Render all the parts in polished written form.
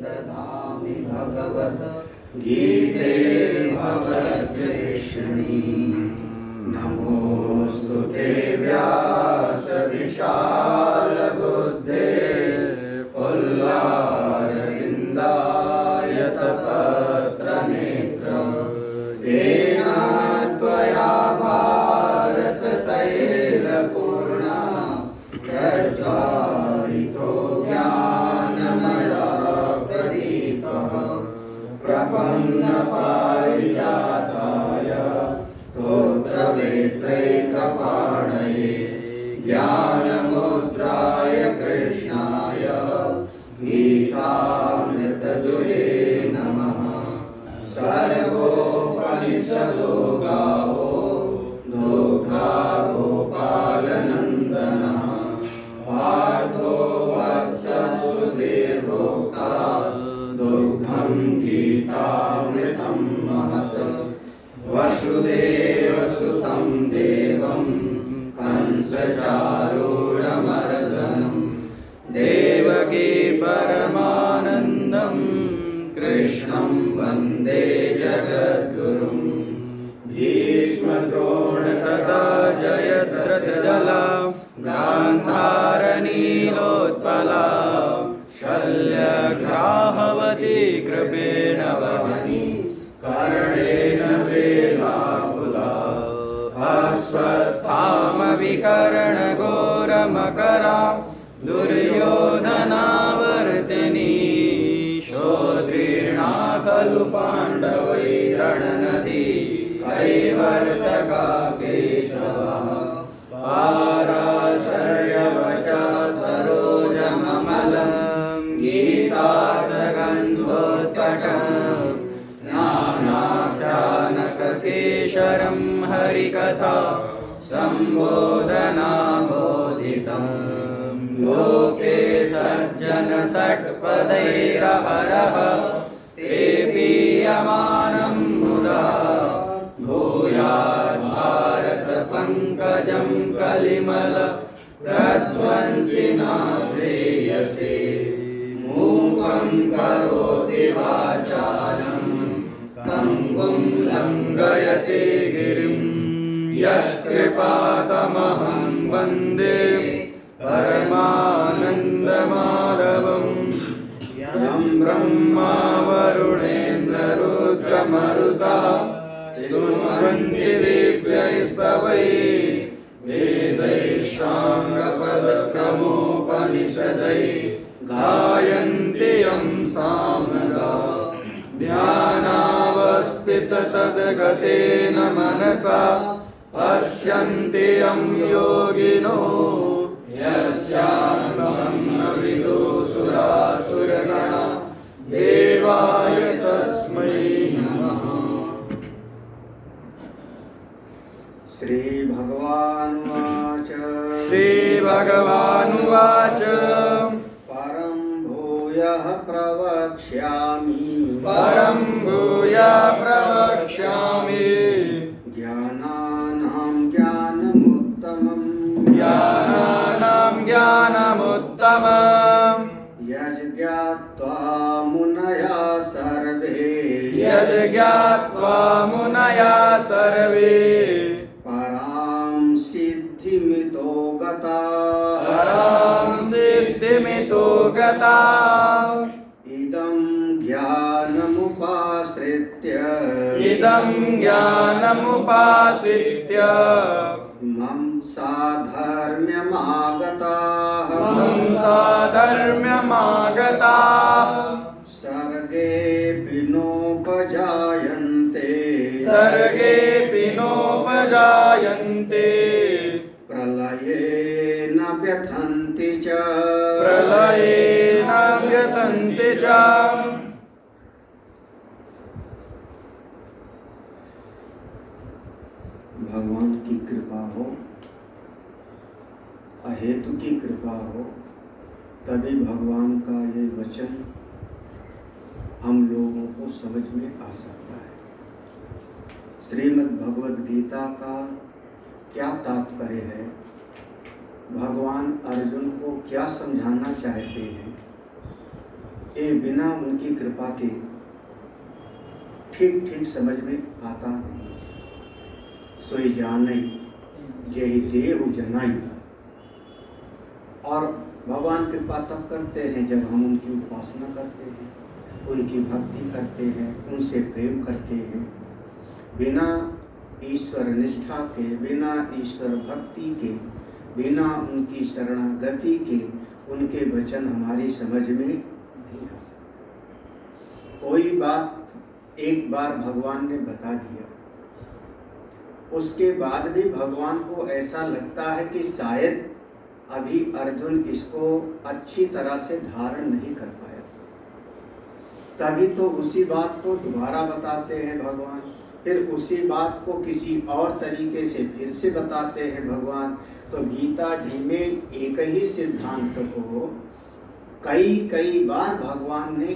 ददामि भगवद्गीते भगवद्वेषिणी। नमोऽस्तु ते व्यासविशालबुद्धे पुल्लारविन्दायतपत्रनेत्र। येन त्वया भारततैलपूर्णा प्रज्वालितो ज्ञानमया प्रदीपः। प्रपन्नपारिजाताय स्तोत्रवेत्रैकपाणये ज्ञानमुद्राय कृष्णाय गीतामृतदुहे नमः। सर्वोपनिषदो गावो दुग्धा गोपालनन्दनः। पार्थो वत्स सुधीर्भोक्ता दुग्धं गीतामृतं महत्। वसुदेवसुतं देवं कंसचारूढमर्दनं। देवकी परमानन्दं कृष्णं वन्दे जगद्गुरुं। भीष्मद्रोणतथा जयद्रथजला गान्धारनीलोत्पला। शल्यग्राहवती कृपेण वहनी कर्णेन वेलाकुला। अश्वत्थामविकर्णघोरमकरा दुर्योधनावर्तिनी। शोद्रीणा खलु पाण्डवैरणनदी कैवर्तका केशवः। पाराशर्यवचा सरोजममलं गीतार्थगन्धोत्कटम्। ज्ञानाख्यानककेशरं हरिकथा सम्बोधनाबोधितं। लोके सज्जनषट्पदैरहरः ते पीयमानं मुदा। भूयात् भारतपङ्कजं कलिमल प्रध्वंसिना श्रेयसे। मूकं करोति वाचालं पङ्गुं लङ्घयते गिरिं। यत्कृपातमहं वन्दे परमानन्दमाधवम्। यं ब्रह्मा वरुणेन्द्ररुद्रमरुता स्तुवन्ति दिव्यैस्तवैः। वेदैः साङ्गपदक्रमोपनिषदैः गायन्ति यं सामगाः। ध्यानावस्थिततद्गतेन मनसा पश्यन्ति यं योगिनो। यस्यान्तं न विदुषुरासुरगणा देवाय तस्मै नमः। श्रीभगवानुवाच। श्रीभगवानुवाच। परं भूयः प्रवक्ष्यामि। परं भूयः प्रवक्ष्यामि। ज्ञानानां ज्ञानमुत्तमम्। ज्ञानानां ज्ञानमुत्तमम्। यज्ञात्वा मुनयः सर्वे। यज्ञात्वा मुनयः सर्वे। परां सिद्धिमितो गताः। परां सिद्धिमितो गताः। इदं ज्ञानमुपाश्रित्य। इदं ज्ञानमुपाश्रित्य मम साधर्म्यमागताः। मम साधर्म्यमागताः। सर्गेऽपि नोपजायन्ते। सर्गेऽपि नोपजायन्ते। प्रलये न व्यथन्ति च। प्रलये न व्यथन्ति च। भगवान की कृपा हो, अहेतु की कृपा हो, तभी भगवान का ये वचन हम लोगों को समझ में आ सकता है। श्रीमद् भगवद गीता का क्या तात्पर्य है, भगवान अर्जुन को क्या समझाना चाहते हैं, ये बिना उनकी कृपा के ठीक ठीक समझ में आता नहीं। सोई जानई जय देव जनाई। और भगवान कृपा तब करते हैं जब हम उनकी उपासना करते हैं, उनकी भक्ति करते हैं, उनसे प्रेम करते हैं। बिना ईश्वर निष्ठा के, बिना ईश्वर भक्ति के, बिना उनकी शरणागति के उनके वचन हमारी समझ में नहीं आ सकते। कोई बात एक बार भगवान ने बता दिया, उसके बाद भी भगवान को ऐसा लगता है कि शायद अभी अर्जुन इसको अच्छी तरह से धारण नहीं कर पाया, तभी तो उसी बात को दोबारा बताते हैं भगवान। फिर उसी बात को किसी और तरीके से फिर से बताते हैं भगवान। तो गीता जी में एक ही सिद्धांत को कई कई बार भगवान ने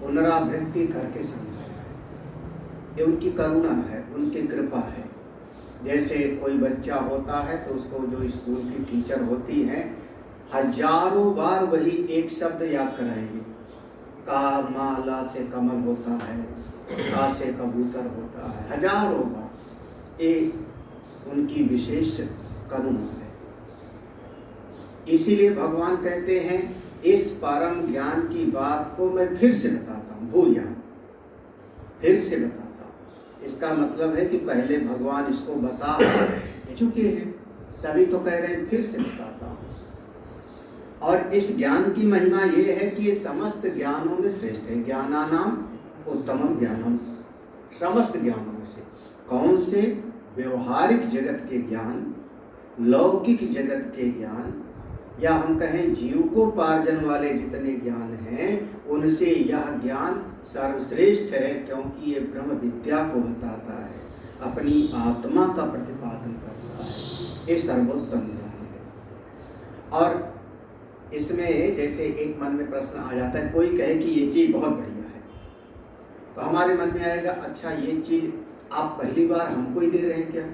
पुनरावृत्ति करके समझाया है। ये उनकी करुणा है, उनकी कृपा है। जैसे कोई बच्चा होता है तो उसको जो स्कूल की टीचर होती है हजारों बार वही एक शब्द याद कराएंगे। का माला से कमल होता है, का से कबूतर होता है, हजारों बार। ये उनकी विशेष करुणा है। इसीलिए भगवान कहते हैं इस परम ज्ञान की बात को मैं फिर से बताता हूँ, भूया फिर से बताता हूँ। इसका मतलब है कि पहले भगवान इसको बता चुके हैं, तभी तो कह रहे हैं फिर से बताता हूँ। और इस ज्ञान की महिमा ये है कि ये समस्त ज्ञानों में श्रेष्ठ है। ज्ञानानाम उत्तमम ज्ञानम। समस्त ज्ञानों से कौन से? व्यवहारिक जगत के ज्ञान, लौकिक जगत के ज्ञान, या हम कहें जीवकोपार्जन वाले जितने ज्ञान हैं उनसे यह ज्ञान सर्वश्रेष्ठ है, क्योंकि ये ब्रह्म विद्या को बताता है, अपनी आत्मा का प्रतिपादन करता है। ये सर्वोत्तम ज्ञान है। और इसमें जैसे एक मन में प्रश्न आ जाता है, कोई कहे कि ये चीज़ बहुत बढ़िया है, तो हमारे मन में आएगा अच्छा ये चीज़ आप पहली बार हमको ही दे रहे हैं क्या?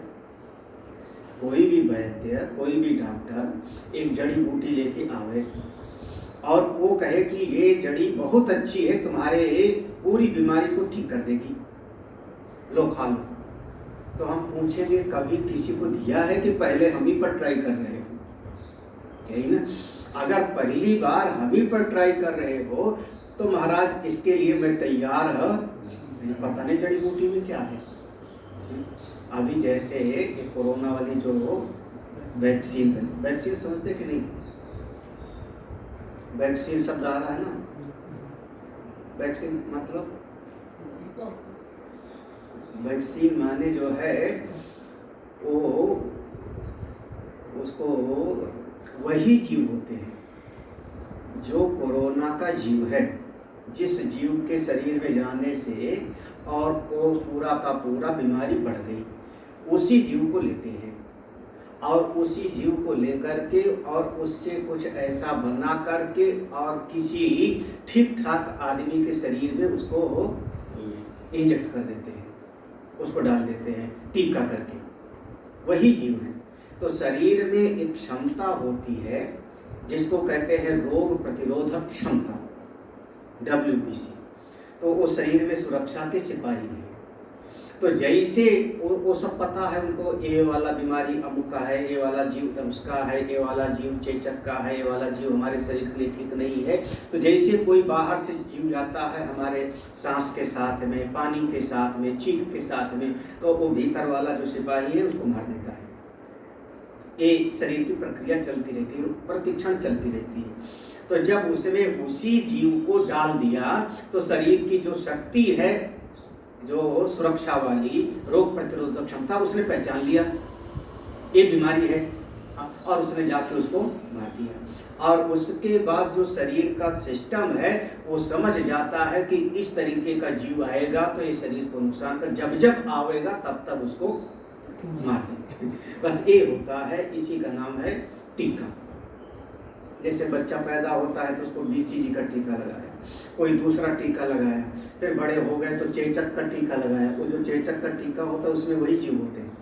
कोई भी वैद्य, कोई भी डॉक्टर एक जड़ी बूटी लेके आवे और वो कहे कि ये जड़ी बहुत अच्छी है, तुम्हारे पूरी बीमारी को ठीक कर देगी, लो खा लो, तो हम पूछेंगे कभी किसी को दिया है कि पहले हम ही पर ट्राई कर रहे हो? यही ना। अगर पहली बार हम ही पर ट्राई कर रहे हो तो महाराज इसके लिए मैं तैयार हूँ, पता नहीं जड़ी बूटी में क्या है। अभी जैसे कोरोना वाली जो वैक्सीन समझते कि नहीं? वैक्सीन शब्द आ रहा है ना, वैक्सीन मतलब वैक्सीन माने जो है वो उसको वही जीव होते हैं जो कोरोना का जीव है, जिस जीव के शरीर में जाने से और वो पूरा का पूरा बीमारी बढ़ गई, उसी जीव को लेते हैं और उसी जीव को लेकर के और उससे कुछ ऐसा बना करके और किसी ठीक ठाक आदमी के शरीर में उसको इंजेक्ट कर देते हैं, उसको डाल देते हैं टीका करके, वही जीव है। तो शरीर में एक क्षमता होती है जिसको कहते हैं रोग प्रतिरोधक क्षमता, WBC। तो वो शरीर में सुरक्षा के सिपाही है। तो जैसे वो सब पता है उनको, ये वाला बीमारी अमुक का है, ये वाला जीव उसका है, ये वाला जीव चेचक का है, ये वाला जीव हमारे शरीर के लिए ठीक नहीं है। तो जैसे कोई बाहर से जीव जाता है हमारे सांस के साथ में, पानी के साथ में, छींक के साथ में, तो वो भीतर वाला जो सिपाही है उसको मार देता है। ये शरीर की प्रक्रिया चलती रहती है, प्रतिक्षण चलती रहती है। तो जब उसमें उसी जीव को डाल दिया तो शरीर की जो शक्ति है, जो सुरक्षा वाली रोग प्रतिरोधक क्षमता, उसने पहचान लिया ये बीमारी है और उसने जाके उसको मार दिया। और उसके बाद जो शरीर का सिस्टम है वो समझ जाता है कि इस तरीके का जीव आएगा तो ये शरीर को नुकसान कर, जब जब आवेगा तब तब उसको मार देंगे। बस ये होता है, इसी का नाम है टीका। जैसे बच्चा पैदा होता है तो उसको BCG का टीका लगाया, कोई दूसरा टीका लगाया, फिर बड़े हो गए तो चेचक का टीका लगाया। वो जो चेचक का टीका होता है उसमें वही जीव होते हैं,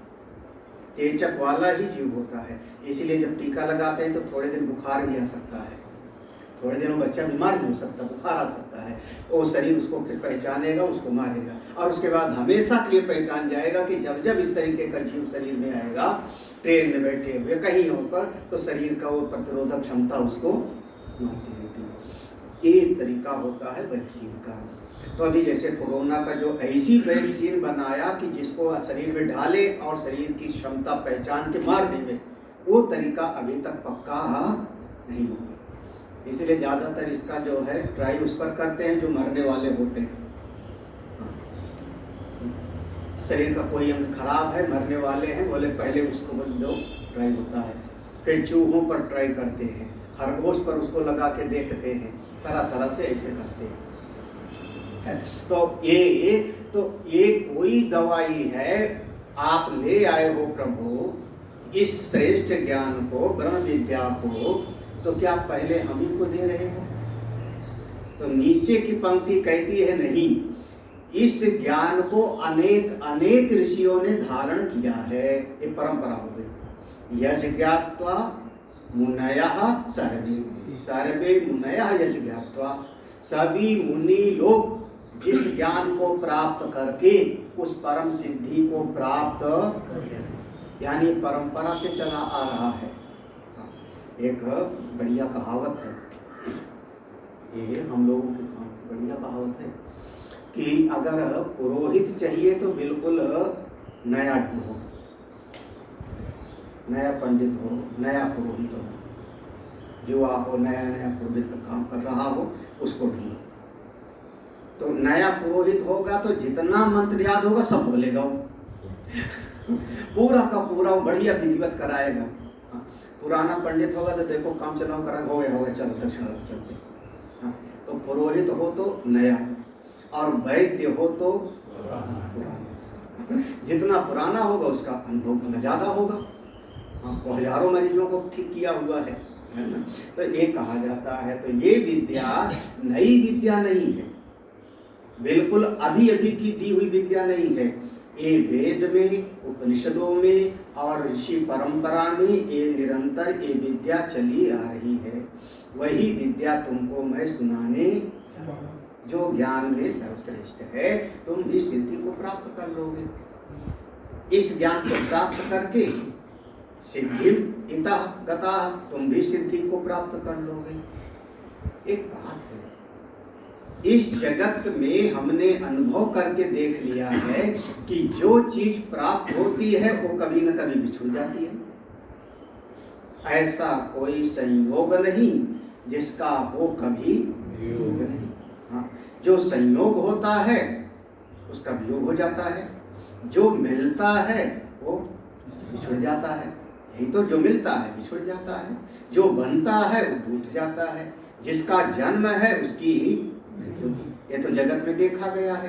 चेचक वाला ही जीव होता है। इसीलिए जब टीका लगाते हैं तो थोड़े दिन बुखार भी आ सकता है, थोड़े दिनों बच्चा बीमार भी हो सकता है, बुखार आ सकता है, वो शरीर उसको फिर पहचानेगा, उसको मारेगा, और उसके बाद हमेशा के लिए पहचान जाएगा कि जब जब इस तरीके का जीव शरीर में आएगा, ट्रेन में बैठे हुए कहीं ऊपर, तो शरीर का वो प्रतिरोधक क्षमता उसको मारती रहती है। ये तरीका होता है वैक्सीन का। तो अभी जैसे कोरोना का जो ऐसी वैक्सीन बनाया कि जिसको शरीर में डाले और शरीर की क्षमता पहचान के मार देवे, वो तरीका अभी तक पक्का नहीं हुआ। इसलिए ज़्यादातर इसका जो है ट्राई उस पर करते हैं जो मरने वाले होते हैं। शरीर का कोई अंग खराब है, मरने वाले हैं, बोले पहले उसको जो ट्राई होता है, फिर चूहों पर ट्राई करते हैं, खरगोश पर उसको लगा के देखते हैं, तरह तरह से ऐसे करते हैं। तो ये कोई दवाई है, आप ले आए हो प्रभु इस श्रेष्ठ ज्ञान को, ब्रह्म विद्या को, तो क्या पहले हम ही को दे रहे हो? तो नीचे की पंक्ति कहती है नहीं, इस ज्ञान को अनेक अनेक ऋषियों ने धारण किया है, ये परंपरा हो गई। यज ज्ञात्वा मुनयः सर्वे, सर्वे मुनयः यज ज्ञात्वा, सभी मुनि लोग जिस ज्ञान को प्राप्त करके उस परम सिद्धि को प्राप्त, यानी परंपरा से चला आ रहा है। एक बढ़िया कहावत है, ये हम लोगों के काम की बढ़िया कहावत है कि अगर पुरोहित चाहिए तो बिल्कुल नया ढूंढो, नया पंडित हो, नया पुरोहित हो, जो आप नया नया पुरोहित का काम कर रहा हो उसको ढूंढो। तो नया पुरोहित होगा तो जितना मंत्र याद होगा सब बोलेगा वो पूरा का पूरा वो बढ़िया विधिवत कराएगा। पुराना पंडित होगा तो देखो काम चलाओ करा, हो गया चलो दक्षिण चलते। हाँ, तो पुरोहित हो तो नया और वैद्य हो तो पुराना। जितना पुराना होगा उसका अनुभव उतना ज़्यादा होगा। हाँ, हजारों मरीजों को ठीक किया हुआ है ना। तो ये कहा जाता है, तो ये विद्या नई विद्या नहीं है, बिल्कुल अभी अभी की दी हुई विद्या नहीं है। ये वेद में, उपनिषदों में और ऋषि परंपरा में ये निरंतर ये विद्या चली आ रही है। वही विद्या तुमको मैं सुनाने जो ज्ञान में सर्वश्रेष्ठ है, तुम भी सिद्धि को प्राप्त कर लोगे। इस ज्ञान को प्राप्त करके सिद्धि इतः गतः, तुम भी सिद्धि को प्राप्त कर लोगे। एक बात है, इस जगत में हमने अनुभव करके देख लिया है कि जो चीज प्राप्त होती है वो कभी न कभी बिछुड़ जाती है। ऐसा कोई संयोग नहीं जिसका हो कभी वियोग नहीं। हाँ, जो संयोग होता है उसका वियोग हो जाता है, जो मिलता है वो बिछुड़ जाता है। यही तो, जो मिलता है बिछुड़ जाता है, जो बनता है वो टूट जाता है, जिसका जन्म है उसकी ये तो जगत में देखा गया है।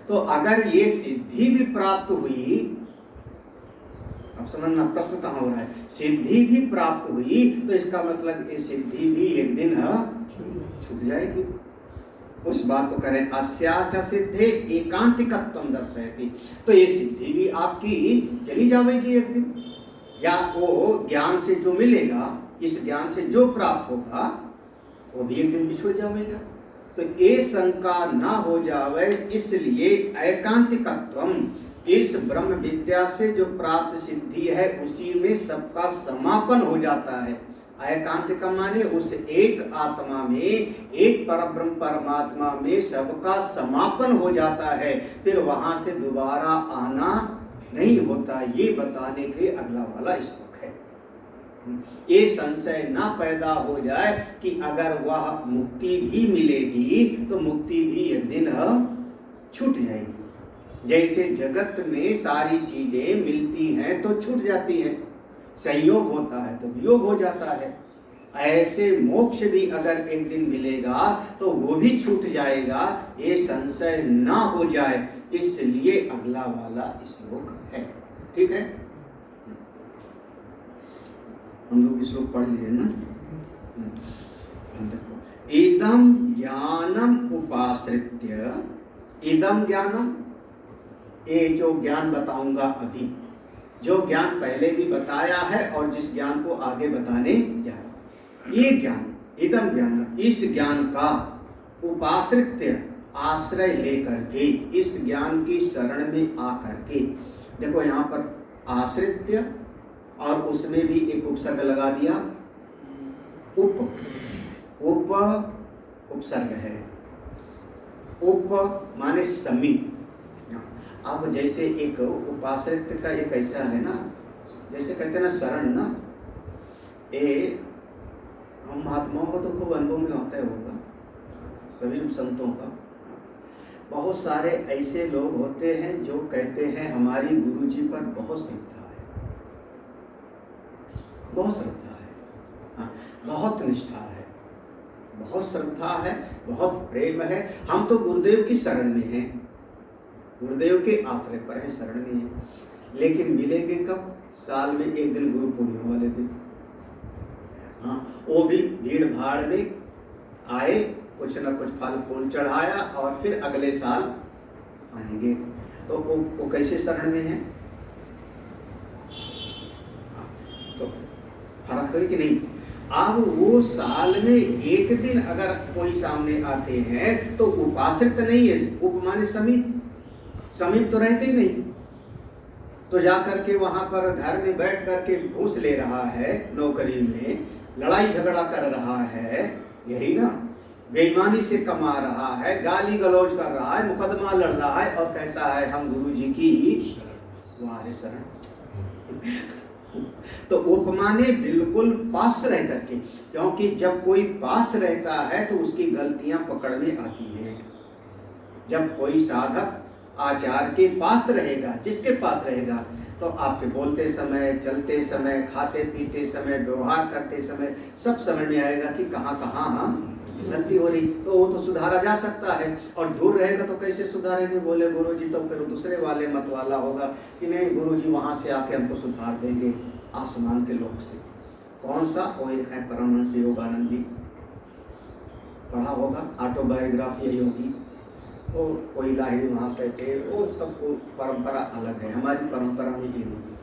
तो अगर ये सिद्धि भी प्राप्त हुई, अब समझना प्रश्न कहाँ हो रहा है, सिद्धि भी प्राप्त हुई तो इसका मतलब ये सिद्धि भी एक दिन छूट जाएगी। उस बात को करें अस्याच सिद्धे एकांतिकत्वम दर्शयति, तो ये सिद्धि भी आपकी चली जाएगी एक दिन, या वो ज्ञान से जो मिलेगा, इस ज्ञान से जो प्राप्त होगा वो भी एक दिन बिछुड़ जाएगा। तो ये शंका ना हो जावे, इसलिए एकांतिकत्वम, इस ब्रह्म विद्या से जो प्राप्त सिद्धि है उसी में सबका समापन हो जाता है। एकांतिक माने उस एक आत्मा में, एक परब्रह्म परमात्मा में सबका समापन हो जाता है, फिर वहां से दोबारा आना नहीं होता। ये बताने के लिए अगला वाला श्लोक है। ये संशय ना पैदा हो जाए कि अगर वह मुक्ति भी मिलेगी तो मुक्ति भी एक दिन छूट जाएगी। जैसे जगत में सारी चीजें मिलती हैं तो छूट जाती हैं, संयोग होता है तो वियोग हो जाता है, ऐसे मोक्ष भी अगर एक दिन मिलेगा तो वो भी छूट जाएगा। ये संशय ना हो जाए, इसलिए अगला वाला श्लोक है। ठीक है, हम लोग श्लोक पढ़ लिए ना। इदम ज्ञानम उपाश्रित्य, इदम ज्ञानम, ये जो ज्ञान बताऊंगा अभी, जो ज्ञान पहले भी बताया है और जिस ज्ञान को आगे बताने जा रहा हूं, ये ज्ञान इदम ज्ञान इस ज्ञान का उपाश्रित्य आश्रय लेकर के, इस ज्ञान की शरण में आकर के, देखो यहाँ पर आश्रित्य और उसमें भी एक उपसर्ग लगा दिया, उपसर्ग है। उप माने समीप। अब जैसे एक उपाश्रित का एक ऐसा है ना, जैसे कहते हैं ना शरण ना, ये हम महात्माओं को तो खूब अनुभव में होता होगा, सभी संतों का। बहुत सारे ऐसे लोग होते हैं जो कहते हैं हमारी गुरु जी पर बहुत श्रद्धा है, बहुत श्रद्धा है, हाँ, बहुत निष्ठा है, बहुत श्रद्धा है, बहुत प्रेम है, हम तो गुरुदेव की शरण में हैं, गुरुदेव के आश्रय पर है, शरण में है। लेकिन मिलेंगे कब? साल में एक दिन, गुरु पूर्णिमा वाले दिन। हाँ, वो भी भीड़ भाड़ में आए, कुछ न कुछ फल फूल चढ़ाया और फिर अगले साल आएंगे। तो वो कैसे शरण में है? तो फर्क है कि नहीं? अब वो साल में एक दिन अगर कोई सामने आते हैं तो उपाश्रित नहीं है, उप माने समीप, समीप तो रहते ही नहीं। तो जाकर के वहां पर घर में बैठ करके घूस ले रहा है, नौकरी में लड़ाई झगड़ा कर रहा है, यही ना, बेईमानी से कमा रहा है, गाली गलौज कर रहा है, मुकदमा लड़ रहा है और कहता है हम गुरु जी की वारे शरण। तो उपमाने बिल्कुल पास रह करके, क्योंकि जब कोई पास रहता है तो उसकी गलतियां पकड़ में आती है। जब कोई साधक आचार्य के पास रहेगा, जिसके पास रहेगा, तो आपके बोलते समय, चलते समय, खाते पीते समय, व्यवहार करते समय सब समझ में आएगा कि कहाँ कहाँ गलती हो रही, तो वो तो सुधारा जा सकता है। और दूर रहेगा तो कैसे सुधारेंगे? बोले गुरु जी, तो फिर दूसरे वाले मत वाला होगा कि नहीं, गुरु जी वहाँ से आके हमको सुधार देंगे आसमान के लोग से। कौन सा? वो एक है परमहंस योगानंद जी, पढ़ा होगा, ऑटोबायोग्राफी यही होगी। और कोई लाहिड़ी महाशय थे, वो सबको परंपरा अलग है। हमारी परंपरा में ये नहीं,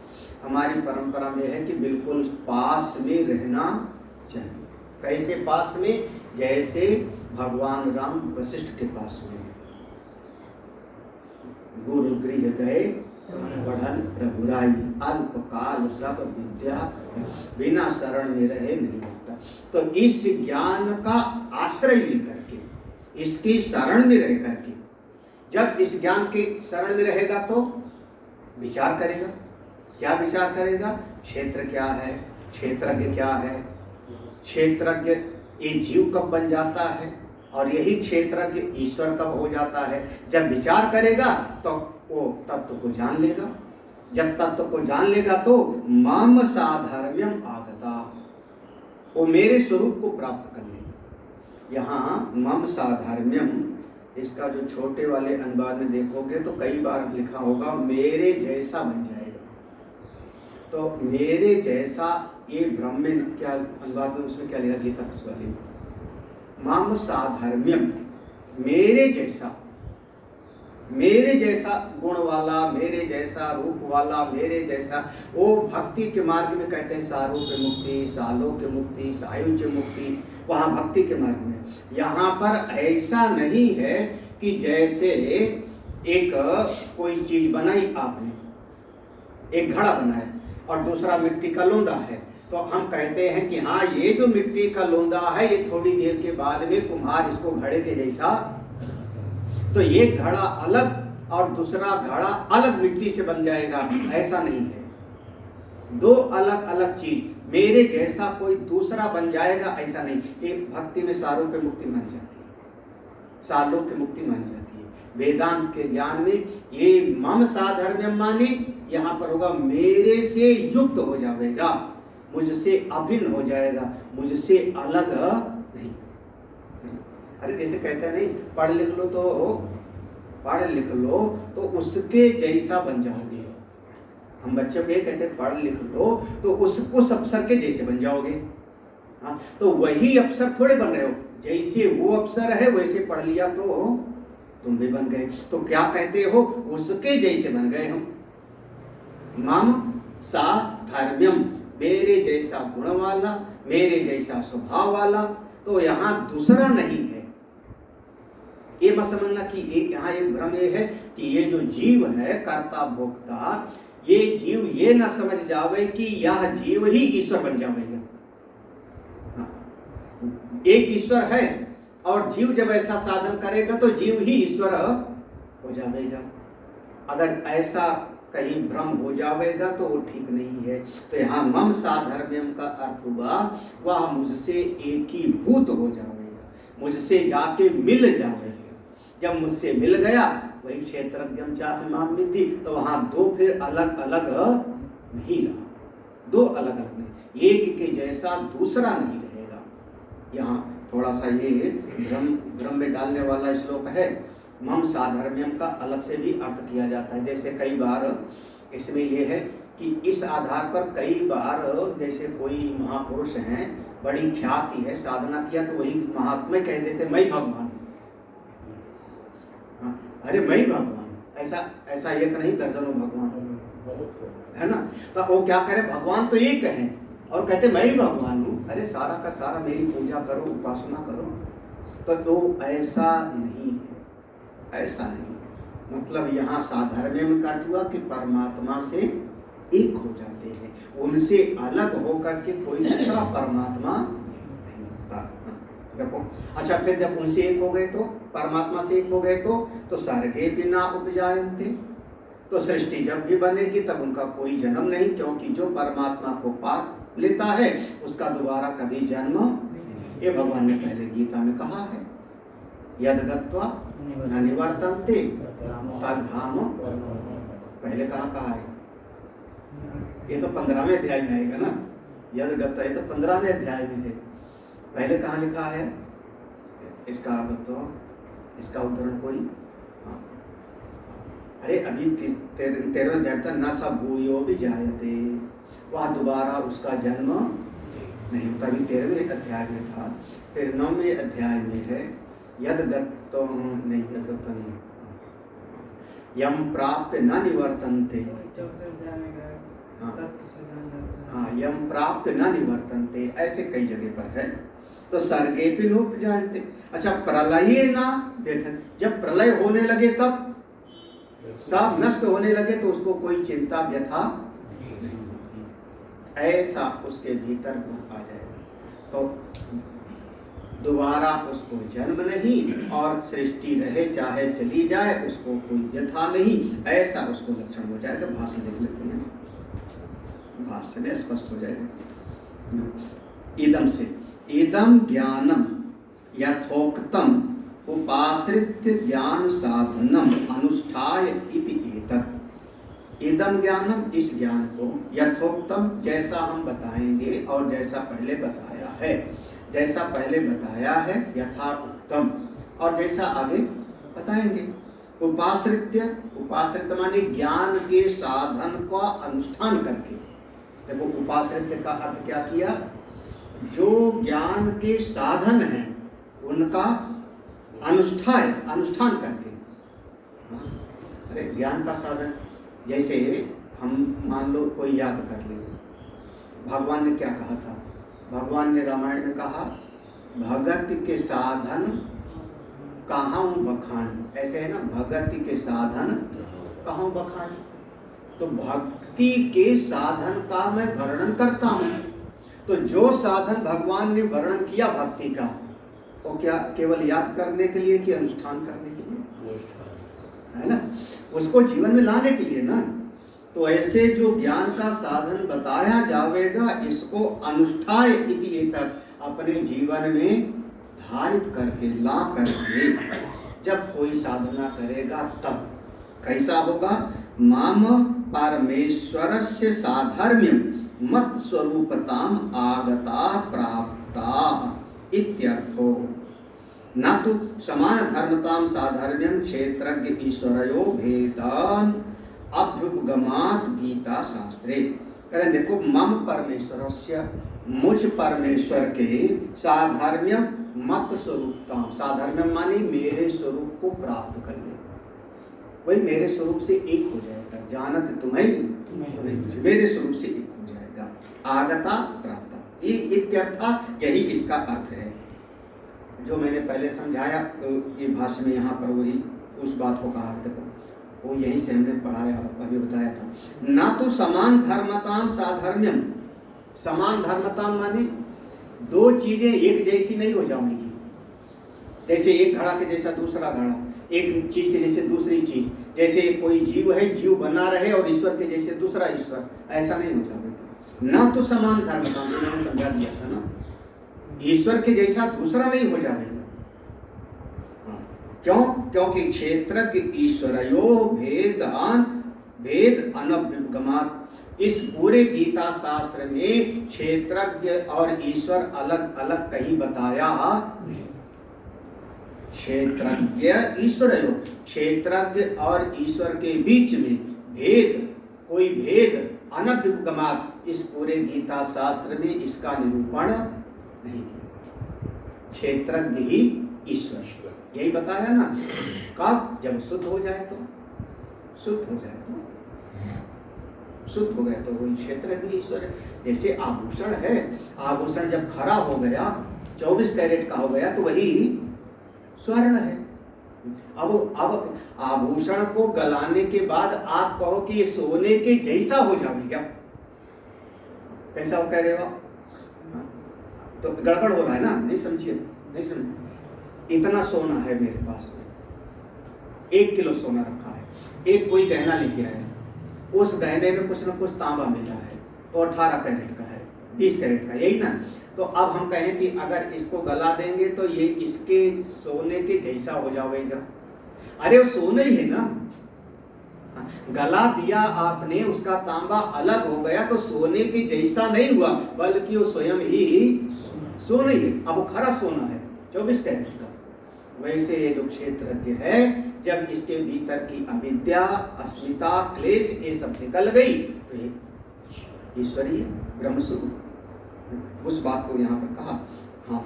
हमारी परंपरा में है कि बिल्कुल पास में रहना चाहिए। कैसे पास में? जैसे भगवान राम वशिष्ठ के पास में, गुरु गृह गए बढ़न रघुराई, अल्पकाल सब विद्या बिना शरण में रहे नहीं होता। तो इस ज्ञान का आश्रय लेकर के, इसकी शरण में रह करके, जब इस ज्ञान के शरण में रहेगा तो विचार करेगा। क्या विचार करेगा? क्षेत्र क्या है, क्षेत्रज्ञ क्या है, क्षेत्रज्ञ ये जीव कब बन जाता है और यही क्षेत्रज्ञ ईश्वर कब हो जाता है। जब विचार करेगा तो वो तत्व को जान लेगा। जब तत्व को जान लेगा तो मम साधर्म्यम आगता, वो मेरे स्वरूप को प्राप्त कर लेगा। यहाँ मम साधर्म्यम, इसका जो छोटे वाले अनुवाद में देखोगे तो कई बार लिखा होगा मेरे जैसा बन जाएगा। तो मेरे जैसा, ये ब्रह्म में क्या अनुवाद में, उसमें क्या लिखा गीता वाले में, मम साधर्म्यम, मेरे जैसा, मेरे जैसा गुण वाला, मेरे जैसा रूप वाला, मेरे जैसा। वो भक्ति के मार्ग में कहते हैं सारूप्य मुक्ति, सालोक्य मुक्ति, सायुज्य मुक्ति, वहाँ भक्ति के मार्ग में। यहाँ पर ऐसा नहीं है कि जैसे एक कोई चीज बनाई आपने, एक घड़ा बनाया और दूसरा मिट्टी का लोंदा है, तो हम कहते हैं कि हाँ ये जो मिट्टी का लोंदा है ये थोड़ी देर के बाद में कुम्हार इसको घड़े के जैसा, तो ये घड़ा अलग और दूसरा घड़ा अलग मिट्टी से बन जाएगा, ऐसा नहीं है। दो अलग अलग चीज, मेरे जैसा कोई दूसरा बन जाएगा ऐसा नहीं। ये भक्ति में सारूप्य मुक्ति मानी जाती है, सालोक्य मुक्ति मानी जाती है। वेदांत के ज्ञान में ये मम साधर्म्यम माने यहाँ पर होगा मेरे से युक्त हो जाएगा, मुझसे अभिन्न हो जाएगा, मुझसे अलग नहीं। अरे जैसे कहते हैं नहीं, पढ़ लिख लो तो उसके जैसा बन जाओगे। हम बच्चों को ये कहते हैं पढ़ लिख लो तो उस अफसर के जैसे बन जाओगे। हाँ, तो वही अफसर थोड़े बन रहे हो, जैसे वो अफसर है वैसे पढ़ लिया तो तुम भी बन गए। तो क्या कहते हो? उसके जैसे बन गए हम। मम साधर्म्यम, मेरे जैसा गुण वाला, मेरे जैसा स्वभाव वाला, तो यहाँ दूसरा नहीं है। ये मत समझना कि यहाँ एक भ्रम ये है कि ये जो जीव है कर्ता भोक्ता, ये जीव ये ना समझ जावे कि यह जीव ही ईश्वर बन जाएगा। एक ईश्वर है और जीव जब ऐसा साधन करेगा तो जीव ही ईश्वर हो जाएगा। अगर ऐसा कहीं भ्रम हो जाएगा तो वो ठीक नहीं है। तो यहाँ मम साधर्म्यम का अर्थ हुआ वह मुझसे एकीभूत हो जाएगा, मुझसे जाके मिल जाएगा। जब मुझसे मिल गया वही क्षेत्रज्ञम चापि माम विद्धि, तो वहाँ दो फिर अलग अलग नहीं रहा, दो अलग अलग नहीं, एक के जैसा दूसरा नहीं रहेगा। यहाँ थोड़ा सा ये भ्रम में डालने वाला श्लोक है। मम साधर्म्यम का अलग से भी अर्थ किया जाता है। जैसे कई बार इसमें ये है कि इस आधार पर कई बार जैसे कोई महापुरुष हैं, बड़ी ख्याति है, साधना किया तो वही महात्मा कह देते मैं भगवान, अरे मैं भगवान, ऐसा एक नहीं दर्जनों भगवान है ना। तो वो क्या करे, भगवान तो एक है और कहते मैं ही भगवान हूँ। अरे सारा का सारा मेरी पूजा करो, उपासना करो। तो ऐसा नहीं है, ऐसा नहीं। मतलब यहाँ साधर्म्य में अर्थ हुआ कि परमात्मा से एक हो जाते हैं, उनसे अलग होकर के कोई दूसरा परमात्मा नहीं होता। देखो अच्छा, फिर जब उनसे एक हो गए तो परमात्मा से एक हो गए तो सर्गे बिना उपजायन्ते, तो सृष्टि जब भी बनेगी तब उनका कोई जन्म नहीं, क्योंकि जो परमात्मा को पा लेता है उसका दोबारा कभी जन्म, ये भगवान ने पहले गीता में कहा है, यद गत्वा न निवर्तन्ते तद्धाम। पहले कहा है, ये तो 15वें अध्याय में आएगा ना, यद गत्वा, ये तो 15वें अध्याय में है। पहले कहाँ लिखा है इसका, बताओ इसका उदाहरण कोई। अरे अभी 13वें अध्याय तक न स भूयो भी जायते, वह दोबारा उसका जन्म नहीं होता। अभी 13वें अध्याय में था, फिर 9वें अध्याय में है यद गत्तो नहीं, यम प्राप्य न निवर्तन्ते, हाँ यम प्राप्य न निवर्तन्ते, ऐसे कई जगह पर है। तो सर्गे पे लोग जानते। अच्छा, प्रलय ना व्यथन, जब प्रलय होने लगे तब सब नष्ट होने लगे तो उसको कोई चिंता व्यथा नहीं होती, ऐसा उसके भीतर गुण आ जाएगा। तो दोबारा उसको जन्म नहीं और सृष्टि रहे चाहे चली जाए उसको कोई व्यथा नहीं, ऐसा उसको लक्षण हो जाएगा। भाष्य देख लेते हैं, भाष्य में स्पष्ट हो जाएगा। इदम से इदम ज्ञानम यथोक्तम उपाश्रित्य ज्ञान साधनम अनुष्ठाय इति एतत्। इदम ज्ञानम, इस ज्ञान को, यथोक्तम जैसा हम बताएंगे और जैसा पहले बताया है, जैसा पहले बताया है यथा उत्तम, और जैसा आगे बताएंगे। उपाश्रित्य, उपाश्रित माने ज्ञान के साधन का अनुष्ठान करके। देखो उपाश्रित्य का अर्थ क्या किया, जो ज्ञान के साधन हैं उनका अनुष्ठान करके। अरे ज्ञान का साधन, जैसे हम मान लो कोई याद कर ले, भगवान ने क्या कहा था, भगवान ने रामायण में कहा भगत के साधन कहाँ बखान, ऐसे है ना, भगत के साधन कहाँ बखान। तो भक्ति के साधन का मैं वर्णन करता हूँ, तो जो साधन भगवान ने वर्णन किया भक्ति का, वो क्या केवल याद करने के लिए कि अनुष्ठान करने के लिए, है ना, उसको जीवन में लाने के लिए ना। तो ऐसे जो ज्ञान का साधन बताया जाएगा, इसको अनुष्ठाय इति एतत्, अपने जीवन में धारित करके ला करके जब कोई साधना करेगा तब कैसा होगा, माम परमेश्वरस्य साधर्म्यम मत स्वरूपताम आगता प्राप्ता इत्यर्थो, न तो समान धर्मताम साधर्म्यम क्षेत्रज्ञ ईश्वरयो भेदान अभ्युपगमात गीता शास्त्रे। करें देखो, मम परमेश्वरस्य, मुझ परमेश्वर के साधर्म्यम मत स्वरूपताम, साधर्म्यम माने मेरे स्वरूप को प्राप्त कर ले, वही मेरे स्वरूप से एक हो जाएगा। जानत तुम्हें मेरे स्वरूप से एक हो जाएगा। आगता प्राप्त, ये इत्यर्थ, यही इसका अर्थ है। जो मैंने पहले समझाया तो ये भाष्य में यहाँ पर वही उस बात को कहा था, वो यहीं से हमने पढ़ाया अभी बताया था। ना तो समान धर्मताम साधर्म्यम, समान धर्मताम माने दो चीजें एक जैसी नहीं हो जाएंगी। जैसे एक घड़ा के जैसा दूसरा घड़ा, एक चीज के जैसे दूसरी चीज, जैसे कोई जीव है जीव बना रहे और ईश्वर के जैसे दूसरा ईश्वर, ऐसा नहीं हो जाएगा। ना तो समान धर्मताम, मैंने समझा दिया था ना, ईश्वर के जैसा दूसरा नहीं हो जाएगा। क्यों? क्योंकि क्षेत्रज्ञ ईश्वरयो भेदान भेद अनभिगमात, इस पूरे गीता शास्त्र में क्षेत्रज्ञ और ईश्वर अलग अलग कहीं बताया नहीं। क्षेत्रज्ञ ईश्वरयो, क्षेत्रज्ञ और ईश्वर के बीच में भेद, कोई भेद अनभिगमात, इस पूरे गीता शास्त्र में इसका निरूपण नहीं किया। क्षेत्रज्ञ ही ईश्वर, यही बताया ना। कब? जब शुद्ध हो जाए तो, शुद्ध हो जाए तो, शुद्ध हो गया तो वही क्षेत्रज्ञ ईश्वर है। जैसे आभूषण है, आभूषण जब खरा हो गया 24 कैरेट का हो गया तो वही स्वर्ण है। अब आभूषण को गलाने के बाद आप कहो कि ये सोने के जैसा हो जाए, क्या कैसा हो कह रहे हो? तो गड़बड़ हो रहा है ना, नहीं समझिए, नहीं समझिए। इतना सोना है मेरे पास में, 1 किलो सोना रखा है, एक कोई गहना लेके आया, उस गहने में कुछ न कुछ तांबा मिला है तो 18 कैरेट का है, 20 कैरेट का, यही ना। तो अब हम कहें कि अगर इसको गला देंगे तो ये इसके सोने के जैसा हो जाएगा। अरे वो सोना ही है ना, गला दिया आपने, उसका तांबा अलग हो गया तो सोने के जैसा नहीं हुआ, बल्कि वो स्वयं ही सोना ही है। अब वो खरा सोना है 24 कैरेट का। वैसे ये जो क्षेत्रज्ञ है, जब इसके भीतर की अविद्या, अस्मिता, क्लेश ये सब निकल गई तो ये ईश्वरीय ब्रह्मस्वरूप, उस बात को यहाँ पर कहा। हाँ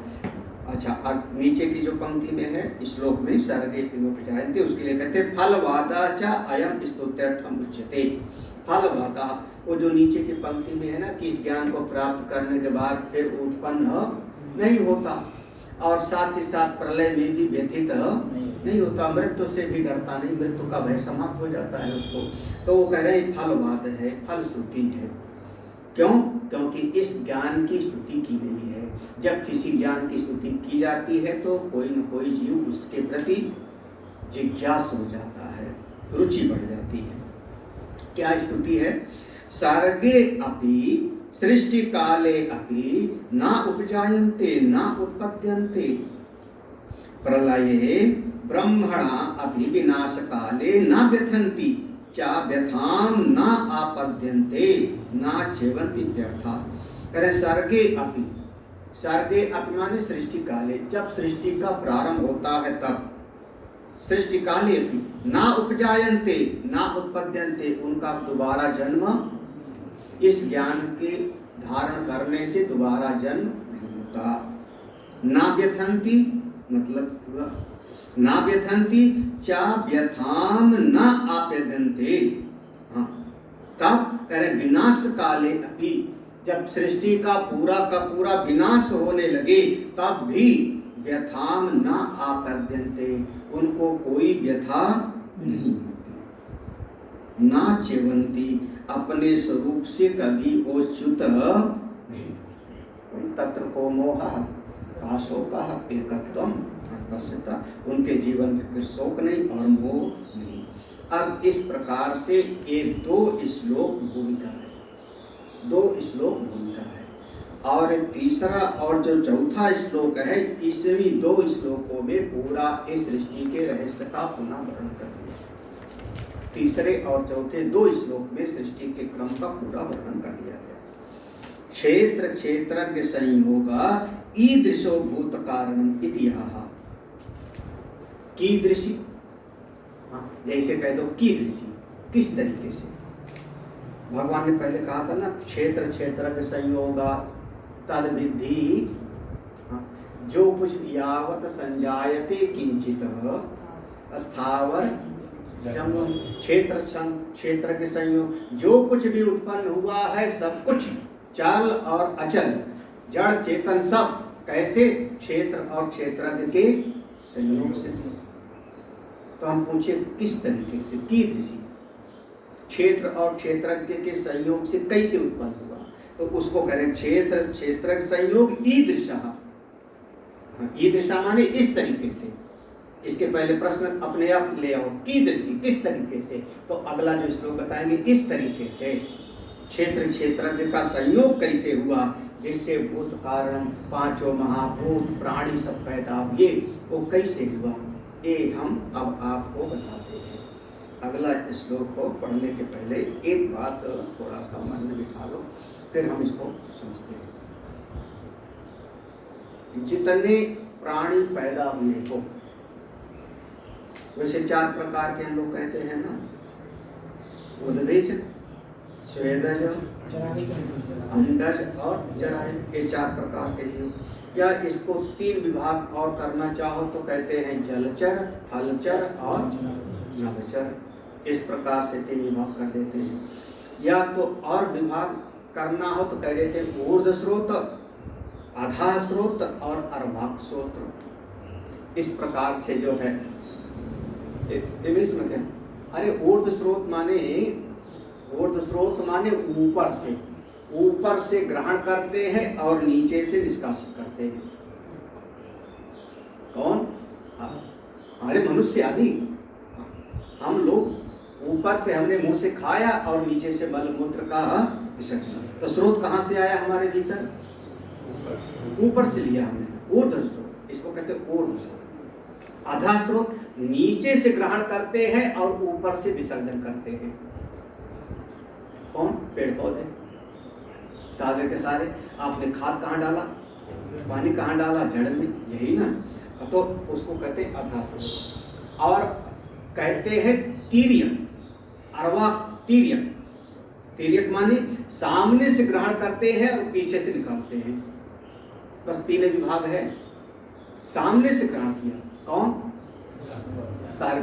अच्छा, अब नीचे की जो पंक्ति में है श्लोक में सर्गे पिनोपजायन्ते, उसके लिए कहते हैं फलवादा च अयम स्तुत्यर्थम उच्यते। फलवादा, वो जो नीचे की पंक्ति में है ना कि इस ज्ञान को प्राप्त करने के बाद फिर उत्पन्न नहीं होता और साथ ही साथ प्रलय में भी व्यथित नहीं होता, मृत्यु से भी डरता नहीं, मृत्यु का भय समाप्त हो जाता है उसको। तो वो कह रहे हैं फलवाद है, फलश्रुति है। क्यों? क्योंकि इस ज्ञान की स्तुति की गई है। जब किसी ज्ञान की स्तुति की जाती है तो कोई न कोई जीव उसके प्रति जिज्ञास हो जाता है, रुचि बढ़ जाती है। क्या स्तुति है? सर्गे अपि सृष्टि काले अपि ना उपजायन्ते ना उत्पद्यन्ते, प्रलये ब्रह्मणा अपि विनाश काले ना व्यथन्ति चा व्यथाम ना आपद्यन्ते ना चेवन्ति व्यर्था। करे सर्गे अपि, सर्गे अपि माने सृष्टि काले, जब सृष्टि का प्रारंभ होता है तब, सृष्टि काले अपि ना उपजायन्ते ना उत्पद्यन्ते, उनका दोबारा जन्म, इस ज्ञान के धारण करने से दोबारा जन्म नहीं होता। ना व्यथन्ति मतलब ना व्यथन्ति चा व्यथाम न आप्यदन्ते। हाँ, कब? करे विनाश काले अपि, जब सृष्टि का पूरा विनाश होने लगे तब भी व्यथाम न आप्यदन्ते, उनको कोई व्यथा नहीं होती। ना चेवंती, अपने स्वरूप से कभी वो च्युत नहीं। तत्र को मोह का शोक एकत्वम पश्यता, उनके जीवन में फिर शोक नहीं और मोह नहीं। अब इस प्रकार से ये 2 श्लोक भूमिका है, 2 श्लोक भूमिका है। और तीसरा और जो चौथा श्लोक है, तीसरी 2 श्लोकों में पूरा इस सृष्टि के रहस्य का पुनः वर्णन कर दिया। तीसरे और चौथे 2 श्लोक में सृष्टि के क्रम का पूरा वर्णन कर दिया गया। क्षेत्र क्षेत्रज्ञ संयोग ईदृशो भूत कारणम इतिहा। कीदृशी, हाँ, जैसे कह दो कीदृशी, किस तरीके से। भगवान ने पहले कहा था ना, क्षेत्र क्षेत्रज्ञ संयोग तद विद्धि, जो कुछ यावत संजायते किंचित स्थावर जंगम, क्षेत्र क्षेत्र के संयोग, जो कुछ भी उत्पन्न हुआ है सब कुछ चल और अचल, जड़ चेतन सब, कैसे? क्षेत्र और क्षेत्रज्ञ के संयोग से। तो हम पूछे किस तरीके से, कीदृशी, क्षेत्र और क्षेत्रज्ञ के संयोग से कैसे उत्पन्न हुआ, तो उसको कह रहे क्षेत्र क्षेत्रज्ञ संयोग ईदृशः। ईदृशा माने इस तरीके से। इसके पहले प्रश्न अपने आप ले आओ, कीदृशी किस तरीके से, तो अगला जो श्लोक बताएंगे इस तरीके से क्षेत्र क्षेत्रज्ञ का संयोग कैसे हुआ, जिससे भूत कारण पांचों महाभूत प्राणी सब पैदा हुए, वो कैसे हुआ, ये हम अब आपको बताते हैं। अगला श्लोक को पढ़ने के पहले एक बात थोड़ा सा मन में बिठा लो, फिर हम इसको समझते हैं। जितने प्राणी पैदा हुए हो, वैसे 4 प्रकार के हम लोग कहते हैं ना, उद्भिज, स्वेदज, अंडज और जरायुज, ये 4 प्रकार के जीव। या इसको 3 विभाग और करना चाहो तो कहते हैं जलचर, थलचर और नभचर। इस प्रकार से 3 विभाग कर देते हैं। या तो और विभाग करना हो तो कह देते हैं ऊर्ध्व स्रोत, अधः स्रोत और अर्वाक स्रोत। इस प्रकार से जो है इंग्लिश में क्या, अरे ऊर्ध्व स्रोत माने ऊपर से ग्रहण करते हैं और नीचे से निष्कासित करते हैं। कौन? हमारे मनुष्य आदि, हम लोग ऊपर से हमने मुंह से खाया और नीचे से मल मूत्र का विसर्जन। तो स्रोत कहाँ से आया हमारे भीतर? ऊपर से लिया हमने, ऊर्ध्व स्रोत, इसको कहते हैं ऊर्ध्व स्रोत। अधः स्रोत नीचे से ग्रहण करते हैं और ऊपर से विसर्जन करते हैं। कौन? पेड़ पौधे सारे के सारे। आपने खाद कहाँ डाला, पानी कहाँ डाला, जड़ में, यही ना, तो उसको कहते हैं अधः स्रोत। और कहते हैं तीर्यक, अर्वाक तीर्यक। तीर्यक माने सामने से ग्रहण करते हैं और पीछे से निकालते हैं। बस 3 विभाग है। सामने से ग्रहण किया, कौन? सारे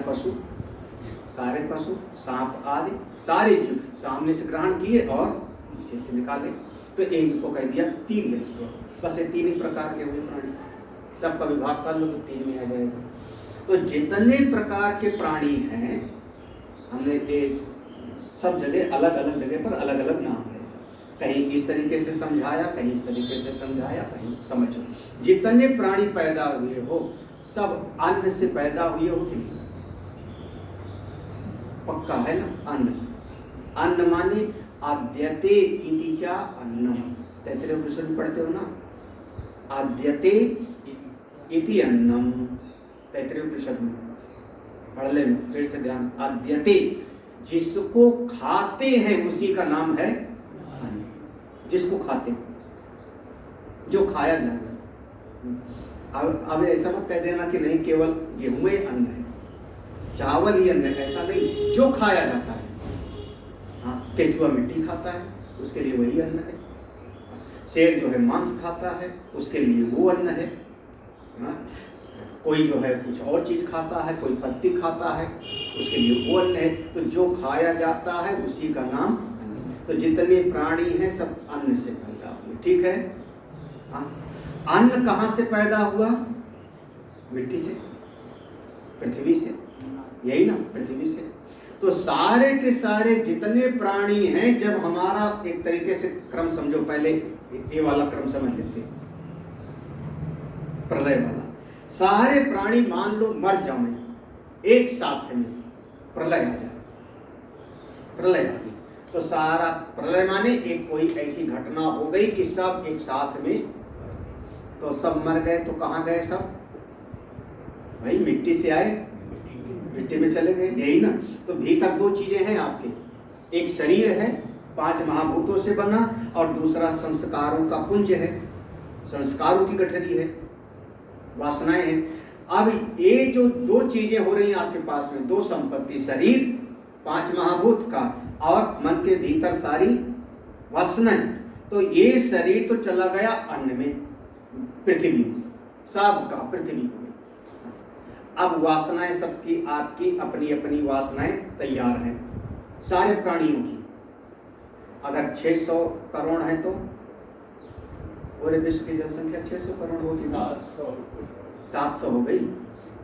पशु, सांप आदि सारे जीव सामने से ग्रहण किए और पीछे से निकाले, तो एक को कह दिया तीर्यक स्रोत। बस ये 3 ही प्रकार के हुए प्राणी। सबका विभाग कर लो तो 3 में आ जाएगा। तो जितने प्रकार के प्राणी हैं, हमने सब जगह अलग अलग जगह पर अलग अलग नाम है। कहीं इस तरीके से समझाया, कहीं इस तरीके से समझाया, कहीं समझो। जितने प्राणी पैदा हुए हो सब अन्न से पैदा हुए हो कि नहीं? पक्का है ना, अन्न से। अन्न माने आद्यते इति च अन्नम। तैत्तिरीय उपनिषद में पढ़ते हो ना, आद्यते इति अन्नम। तैत्तिरीय उपनिषद में पढ़ लेना फिर से ध्यान। आद्यते, जिसको खाते हैं उसी का नाम है अन्न। जिसको खाते हैं, जो खाया जाएगा। अब ऐसा मत कह देना कि नहीं केवल गेहूं ही अन्न है, चावल ही अन्न है, ऐसा नहीं। जो खाया जाता है, हाँ, केचुआ मिट्टी खाता है, उसके लिए वही अन्न है। शेर जो है मांस खाता है, उसके लिए वो अन्न है। हाँ, कोई जो है कुछ और चीज खाता है, कोई पत्ती खाता है, उसके लिए वो अन्न है। तो जो खाया जाता है उसी का नाम अन्न है। तो जितने प्राणी हैं सब अन्न से पैदा हुए, ठीक है। हाँ, अन्न कहाँ से पैदा हुआ? मिट्टी से, पृथ्वी से, यही ना, पृथ्वी से। तो सारे के सारे जितने प्राणी हैं, जब हमारा एक तरीके से क्रम समझो, पहले ये वाला क्रम समझ लेते, प्रलय वाला। सारे प्राणी मान लो मर जाएं एक साथ में, प्रलय आ जाए, प्रलय आ गई, तो सारा प्रलय माने एक कोई ऐसी घटना हो गई कि सब एक साथ में, तो सब मर गए। तो कहाँ गए सब? भाई मिट्टी से आए, मिट्टी में चले गए, यही ना। तो भीतर 2 चीजें हैं आपके, एक शरीर है 5 महाभूतों से बना, और दूसरा संस्कारों का पुंज है, संस्कारों की गठरी है, वासनाएं हैं। अब ये जो 2 चीजें हो रही हैं आपके पास में, 2 संपत्ति, शरीर 5 महाभूत का और मन के भीतर सारी वासनाएं, तो ये शरीर तो चला गया अन्न में, पृथ्वी, सब का पृथ्वी में। अब वासनाएं सबकी, आपकी अपनी अपनी वासनाएं तैयार हैं सारे प्राणियों की। अगर 600 करोड़ है तो पूरे विश्व की जनसंख्या 600 करोड़ होगी ना, 700 हो गई,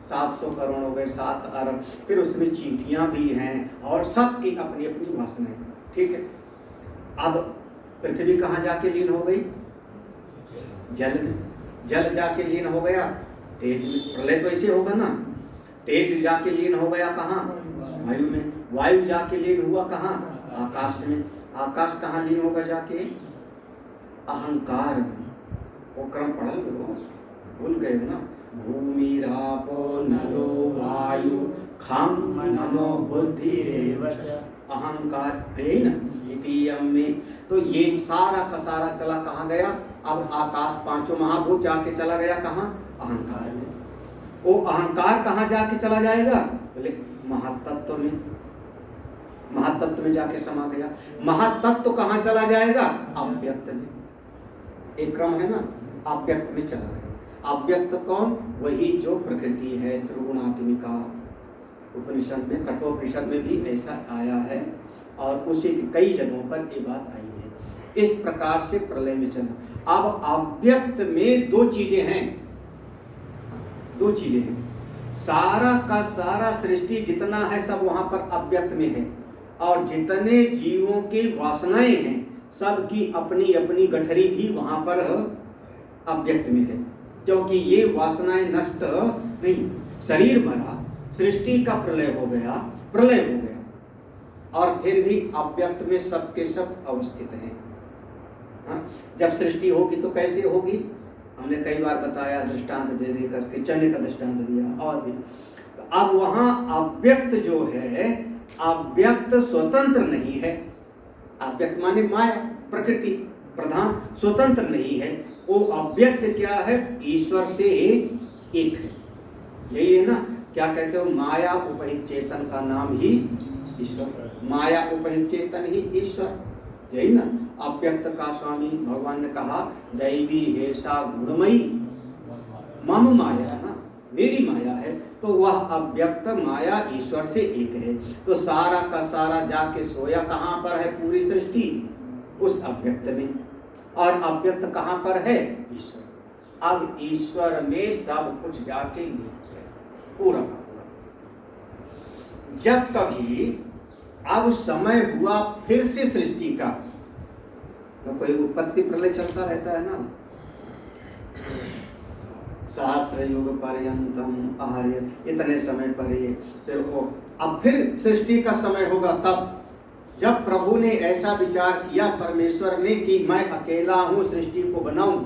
700 करोड़ हो गए, 7 अरब, फिर उसमें चींटियां भी हैं और सबकी अपनी अपनी वासनाएं, ठीक है। अब पृथ्वी कहाँ जाके लीन हो गई? जल में। जल जाके लीन हो गया तेज में। प्रलय तो ऐसे होगा ना, तेज जाके लीन हो गया कहाँ? वायु में। वायु जाके लीन हुआ कहाँ? आकाश में। आकाश कहाँ लीन होगा जाके? अहंकार में। वो क्रम पढ़ लो, भूल गए ना। भूमि रापो नलो वायु खम नमो बुद्धि अहंकार है ना द्वितीयम में। तो ये सारा का सारा चला कहाँ गया? अब आकाश पांचों महाभूत जाके चला गया कहाँ? अहंकार में। वो अहंकार कहाँ जाके चला जाएगा? बोले महातत्व में। महातत्व में जाके समा गया। महातत्व कहाँ चला जाएगा? अव्यक्त में। एक क्रम है ना, अव्यक्त में चला गया। अव्यक्त कौन? वही जो प्रकृति है, त्रिगुणात्मिका। उपनिषद में, कठोपनिषद में भी ऐसा आया है और उसी की कई जगहों पर ये बात आई है। इस प्रकार से प्रलय में चला। अब अव्यक्त में दो चीजें हैं, दो चीजें हैं। सारा का सारा सृष्टि जितना है सब वहां पर अव्यक्त में है, और जितने जीवों की वासनाएं हैं सबकी अपनी अपनी गठरी भी वहां पर अव्यक्त में है, क्योंकि ये वासनाएं नष्ट नहीं। शरीर मरा, सृष्टि का प्रलय हो गया, प्रलय हो गया, और फिर भी अव्यक्त में सब के सब अवस्थित हैं। हाँ? जब सृष्टि होगी तो कैसे होगी? हमने कई बार बताया, दृष्टांत दे दे करके, चने का दृष्टांत दिया और भी। अब वहां अव्यक्त जो है, अव्यक्त स्वतंत्र नहीं है। अव्यक्त माने माया, प्रकृति प्रधान, स्वतंत्र नहीं है। वो अव्यक्त क्या है? ईश्वर से एक है। यही है ना, क्या कहते हो? माया उपहित चेतन का नाम ही ईश्वर। माया उपहित चेतन ही ईश्वर, यही ना। अव्यक्त का स्वामी भगवान ने कहा, दैवी है सा गुणमयी मम माया, ना मेरी माया है। तो वह अव्यक्त माया ईश्वर से एक है। तो सारा का सारा जाके सोया कहाँ पर है? पूरी सृष्टि उस अव्यक्त में। और अव्यक्त कहाँ पर है? ईश्वर। अब ईश्वर में सब कुछ जाके पूरा का पूरा। जब कभी अब समय हुआ फिर से सृष्टि का, तो कोई उत्पत्ति प्रलय चलता रहता है ना। सहस्र युग पर्यंतम आर्य, इतने समय पर ये फिर वो, अब फिर सृष्टि का समय होगा। तब जब प्रभु ने ऐसा विचार किया, परमेश्वर ने, कि मैं अकेला हूं सृष्टि को बनाऊं,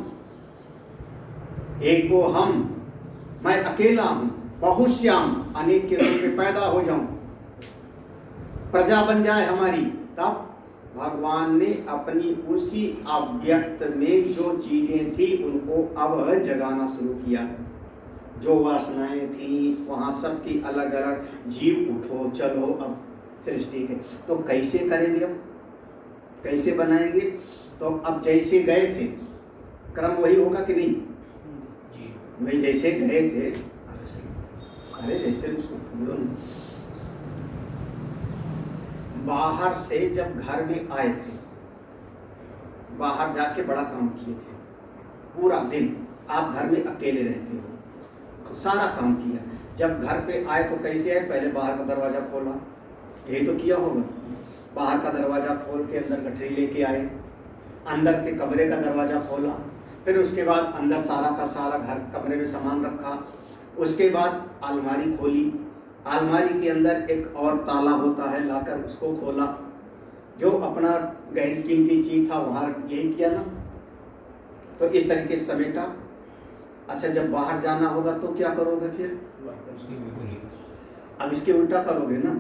एक को हम, मैं अकेला हूं, बहुश्याम, अनेक के रूप में पैदा हो जाऊं, प्रजा बन जाए हमारी। तब भगवान ने अपनी उसी अव्यक्त में जो चीजें थी उनको अब जगाना शुरू किया। जो वासनाएं थी वहां सबकी अलग अलग, जीव उठो चलो अब सृष्टि के। तो कैसे करेंगे? अब कैसे बनाएंगे? तो अब जैसे गए थे, क्रम वही होगा कि नहीं? भाई जैसे गए थे, अरे जैसे बाहर से जब घर में आए थे, बाहर जाके बड़ा काम किए थे, पूरा दिन आप घर में अकेले रहते हो, सारा काम किया। जब घर पे आए तो कैसे आए? पहले बाहर का दरवाजा खोला, यही तो किया होगा। बाहर का दरवाजा खोल के अंदर गठरी लेके आए, अंदर के कमरे का दरवाजा खोला, फिर उसके बाद अंदर सारा का सारा घर कमरे में सामान रखा। उसके बाद अलमारी खोली, अलमारी के अंदर एक और ताला होता है, लाकर उसको खोला, जो अपना गहन कीमती चीज था वहाँ, यही किया ना। तो इस तरीके से समेटा। अच्छा, जब बाहर जाना होगा तो क्या करोगे फिर? अब इसके उल्टा करोगे ना।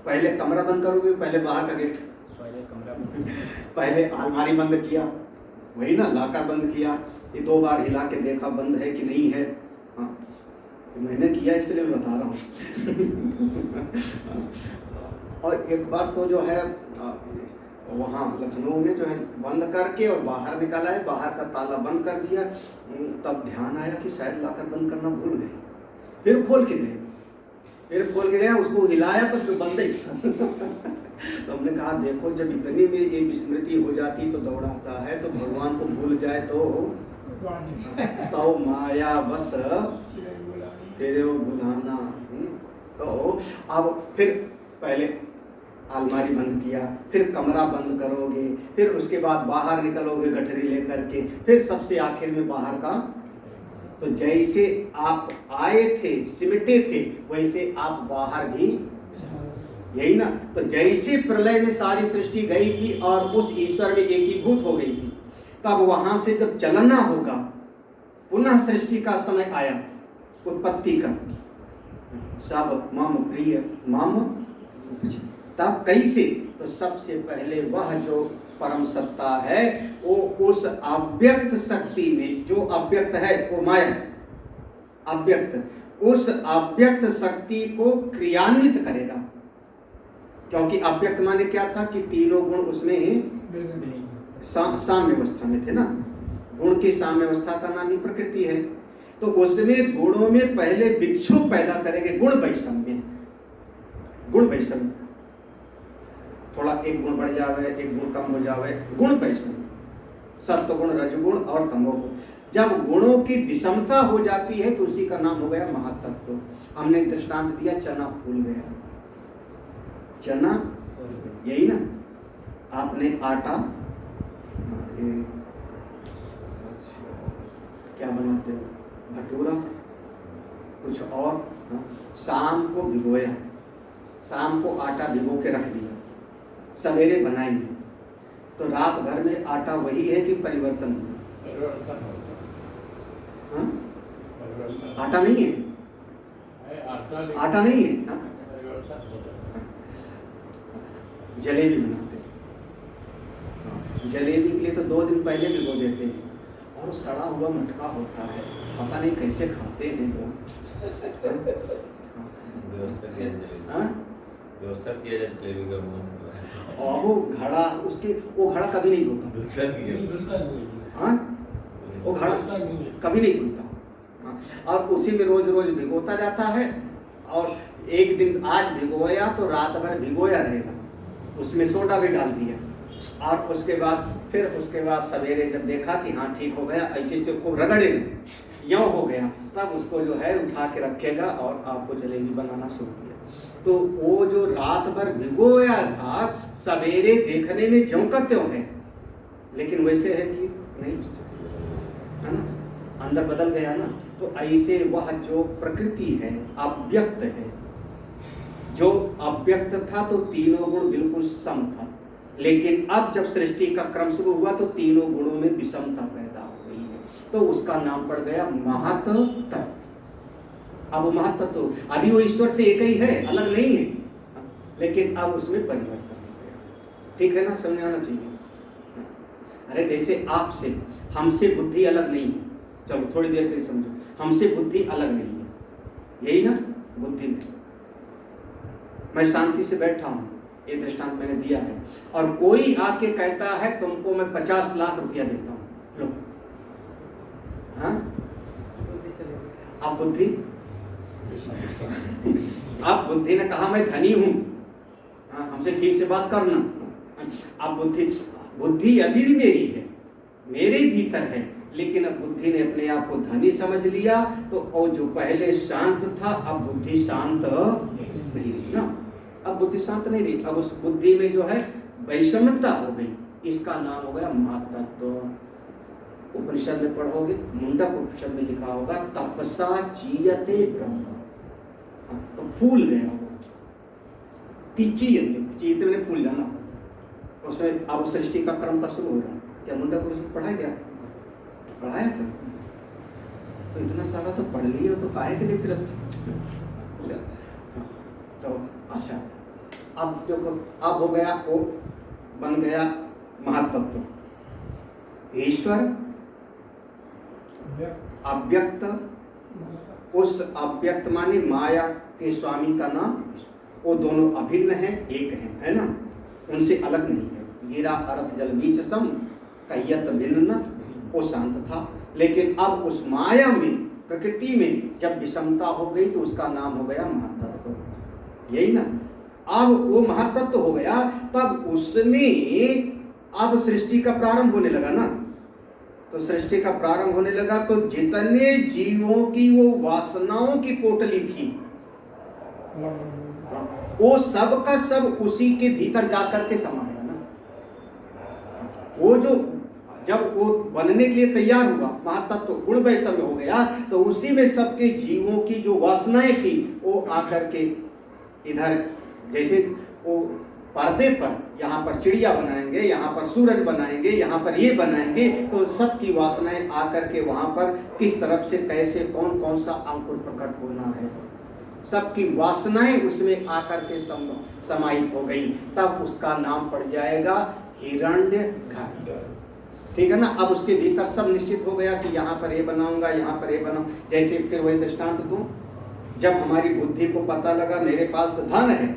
पहले कमरा बंद करोगे, पहले बाहर का गेट, पहले अलमारी बंद किया, वही ना, लाकर बंद किया, ये 2 बार हिला के देखा बंद है कि नहीं है। हाँ, मैंने किया इसलिए मैं बता रहा हूँ। और एक बार तो जो है वहाँ लखनऊ में जो है बंद करके और बाहर निकाला है, बाहर का ताला बंद कर दिया। तब ध्यान आया कि शायद लाकर बंद करना भूल गए, फिर खोल के गए, फिर खोल के गया, उसको हिलाया तो फिर बंद ही। तो हमने कहा देखो, जब इतनी में ये विस्मृति हो जाती तो दौड़ाता है, तो भगवान को भूल जाए तो तो माया बस फिर वो बुलाना। तो अब फिर पहले अलमारी बंद किया, फिर कमरा बंद करोगे, फिर उसके बाद बाहर निकलोगे गठरी लेकर के, फिर सबसे आखिर में बाहर का। तो जैसे आप आए थे सिमटे थे वैसे आप बाहर भी, यही ना। तो जैसे प्रलय में सारी सृष्टि गई थी और उस ईश्वर में एकीभूत हो गई थी, तब वहां से जब चलना होगा, पुनः सृष्टि का समय आया उत्पत्ति का, सब मम प्रिय मम, तब कैसे? तो सबसे पहले वह जो परम सत्ता है वो उस अव्यक्त शक्ति में, जो अव्यक्त है वो माया अव्यक्त, उस अव्यक्त शक्ति को क्रियान्वित करेगा। क्योंकि अव्यक्त माने क्या था कि तीनों गुण उसमें साम्य अवस्था में थे ना। गुण की साम्य अवस्था का नाम ही प्रकृति है। तो उसमें गुणों में पहले विक्षोभ पैदा करेंगे, गुण वैषम्य, गुण वैषम्य, थोड़ा एक गुण बढ़ जावे, एक गुण कम हो जावे, गुण वैषम्य, सत्वगुण रजगुण और तमोगुण। जब गुणों की विषमता हो जाती है तो उसी का नाम हो गया महातत्व। हमने दृष्टांत दिया, चना फूल गया, चना यही ना। आपने आटा क्या बनाते हो, भटूरा, कुछ और, शाम को भिगोया, शाम को आटा भिगो के रख दिया, सवेरे बनाएंगे तो रात भर में आटा वही है कि परिवर्तन हुआ? आटा नहीं है, आटा नहीं है। हाँ? जलेबी बनाते हैं, जलेबी के लिए तो 2 दिन पहले भिगो देते हैं, और सड़ा हुआ मटका होता है, पता नहीं कैसे खाते हैं लोग। व्यवस्था किया जाए जलेबी का, और वो घड़ा, उसके वो घड़ा कभी नहीं धोता, हाँ वो घड़ा कभी नहीं धोता, और उसी में रोज रोज भिगोता जाता है। और एक दिन आज भिगोया तो रात भर भिगोया रहेगा, उसमें सोडा भी डाल दिया, और उसके बाद सवेरे जब देखा कि हाँ ठीक हो गया, ऐसे से खूब रगड़े यूँ हो गया, तब उसको जो है उठा के रखेगा और आपको जलेबी बनाना शुरू किया। तो वो जो रात भर भिगोया था सवेरे देखने में ज्यों का त्यों है, लेकिन वैसे है कि नहीं, है ना, अंदर बदल गया ना। तो ऐसे वह जो प्रकृति है अव्यक्त है, जो अव्यक्त था तो तीनों गुण बिल्कुल सम था, लेकिन अब जब सृष्टि का क्रम शुरू हुआ तो तीनों गुणों में विषमता पैदा हो गई है, तो उसका नाम पड़ गया महातत्व। अब वो महातत्व, अभी वो ईश्वर से एक ही है, अलग नहीं है, लेकिन अब उसमें परिवर्तन हो गया। ठीक है ना, समझ आना चाहिए। अरे जैसे आपसे हमसे बुद्धि अलग नहीं है, चलो थोड़ी देर के लिए समझो, हमसे बुद्धि अलग नहीं है, यही ना बुद्धि में। मैं शांति से बैठा हूँ, ये दृष्टांत मैंने दिया है, और कोई आके कहता है तुमको मैं 50 लाख रुपया देता हूँ, लो, हाँ अब बुद्धि, अब बुद्धि ने कहा मैं धनी हूँ, हाँ हमसे ठीक से बात करना। अब बुद्धि अभी भी मेरी है, मेरे भीतर है, लेकिन अब बुद्धि ने अपने आप को धनी समझ लिया, तो और जो पहले शांत था अब बुद्धि शांत नहीं रही ना, अब बुद्धि शांत नहीं रही, अब उस बुद्धि में जो है वैषम्यता हो गई, इसका नाम हो गया महातत्व। उपनिषद में पढ़ोगे, मुंडक उपनिषद में लिखा होगा तपसा चीयते ब्रह्म, तो फूल गया वो, चीयते मैंने फूल जाना, उसमें अब सृष्टि का क्रम का शुरू हो रहा है। क्या मुंडक उपनिषद पढ़ा गया? पढ़ाया था, तो इतना सारा तो पढ़ लिया, तो काहे के लिए फिर तो अच्छा, अब जो अब हो गया वो बन गया महातत्व। ईश्वर अव्यक्त, उस अव्यक्त माने माया के स्वामी का नाम, वो दोनों अभिन्न है, एक है ना, उनसे अलग नहीं है। गिरा अर्थ जल बीच सम कयत भिन्न, वो शांत था, लेकिन अब उस माया में प्रकृति में जब विषमता हो गई तो उसका नाम हो गया महातत्व, यही ना। अब वो महातत्व हो गया, तब उसमें अब सृष्टि का प्रारंभ होने लगा ना। तो सृष्टि का प्रारंभ होने लगा, तो जितने जीवों की वो वासनाओं की पोटली थी वो सब का सब उसी के भीतर जाकर के समा गया ना। वो जो जब वो बनने के लिए तैयार हुआ, महातत्व गुण वैषम्य हो गया, तो उसी में सबके जीवों की जो वासनाएं थी वो आकर के इधर, जैसे वो पर्दे पर यहाँ पर चिड़िया बनाएंगे, यहाँ पर सूरज बनाएंगे, यहाँ पर ये बनाएंगे, तो सबकी वासनाएं आकर के वहाँ पर किस तरफ से कैसे कौन कौन सा अंकुर प्रकट होना है, सबकी वासनाएं उसमें आकर के समाहित हो गई। तब उसका नाम पड़ जाएगा हिरण्यगर्भ। ठीक है ना। अब उसके भीतर सब निश्चित हो गया कि यहाँ पर ये बनाऊंगा, यहाँ पर ये बनाऊं। जैसे फिर वही दृष्टांत दूं, जब हमारी बुद्धि को पता लगा मेरे पास तो धन है,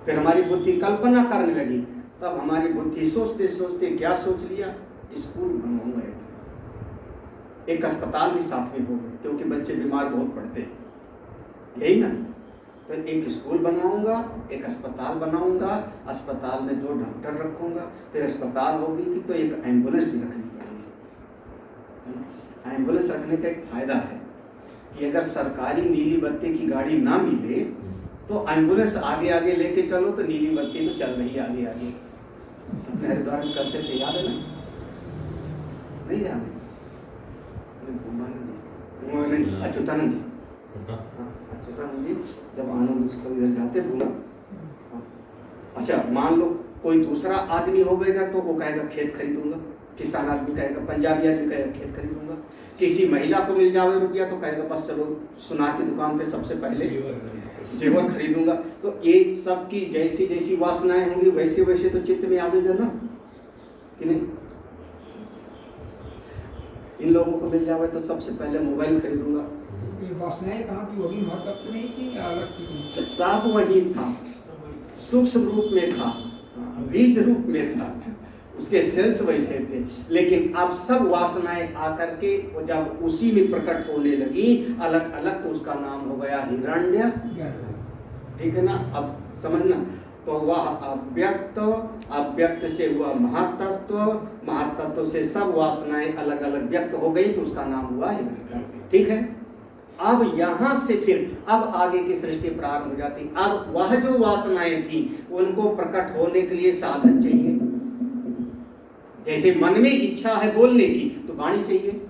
फिर हमारी बुद्धि कल्पना करने लगी, तब हमारी बुद्धि सोचते सोचते क्या सोच लिया, स्कूल बनवाऊंगा, एक अस्पताल भी साथ में हो, क्योंकि बच्चे बीमार बहुत पड़ते हैं, यही ना। तो एक स्कूल बनवाऊंगा, एक अस्पताल बनाऊंगा, अस्पताल में 2 डॉक्टर रखूंगा, फिर अस्पताल होगी कि तो एक एम्बुलेंस भी रखनी पड़ेगी। एम्बुलेंस रखने का एक फायदा है कि अगर सरकारी नीली बत्ती की गाड़ी ना मिले तो एम्बुलेंस आगे आगे लेके चलो, तो नीली बत्ती तो चल रही है आगे आगे। अपने हरिद्वार में करते थे, याद है ना? नहीं याद है? नहीं, अच्युतानंद जी, अच्युतानंद जी जब आनंद उत्सव इधर जाते भूला, अच्छा मान लो कोई दूसरा आदमी होगा तो वो कहेगा खेत खरीदूंगा, किसान आदमी कहेगा, पंजाबी आदमी कहेगा खेत खरीदूंगा, किसी महिला को मिल जावे रुपया तो कहेगा बस चलो सुनार की दुकान पे सबसे पहले जेवर खरीदूंगा। तो ये सब की जैसी जैसी वासनाएं होंगी वैसे वैसे तो चित्त में आवेगा ना कि नहीं। इन लोगों को मिल जावे तो सबसे पहले मोबाइल खरीदूंगा। ये वासनाएं कहाँ की होगी, महत्व नहीं थी या अलग थी? सब वही था, सूक्ष्म रूप में था, बीज रूप में था, उसके सेल्स वैसे थे, लेकिन अब सब वासनाएं आकर के जब उसी में प्रकट होने लगी अलग अलग, तो उसका नाम हो गया हिरण्य। ठीक है ना। अब समझना, तो वह अव्यक्त, अव्यक्त से हुआ महातत्व, महातत्व से सब वासनाएं अलग अलग व्यक्त हो गई, तो उसका नाम हुआ हिरण्य। ठीक है। अब यहाँ से फिर अब आगे की सृष्टि प्रारंभ हो जाती। अब वह जो वासनाएं थी उनको प्रकट होने के लिए साधन चाहिए। जैसे मन में इच्छा है बोलने की तो वाणी चाहिए,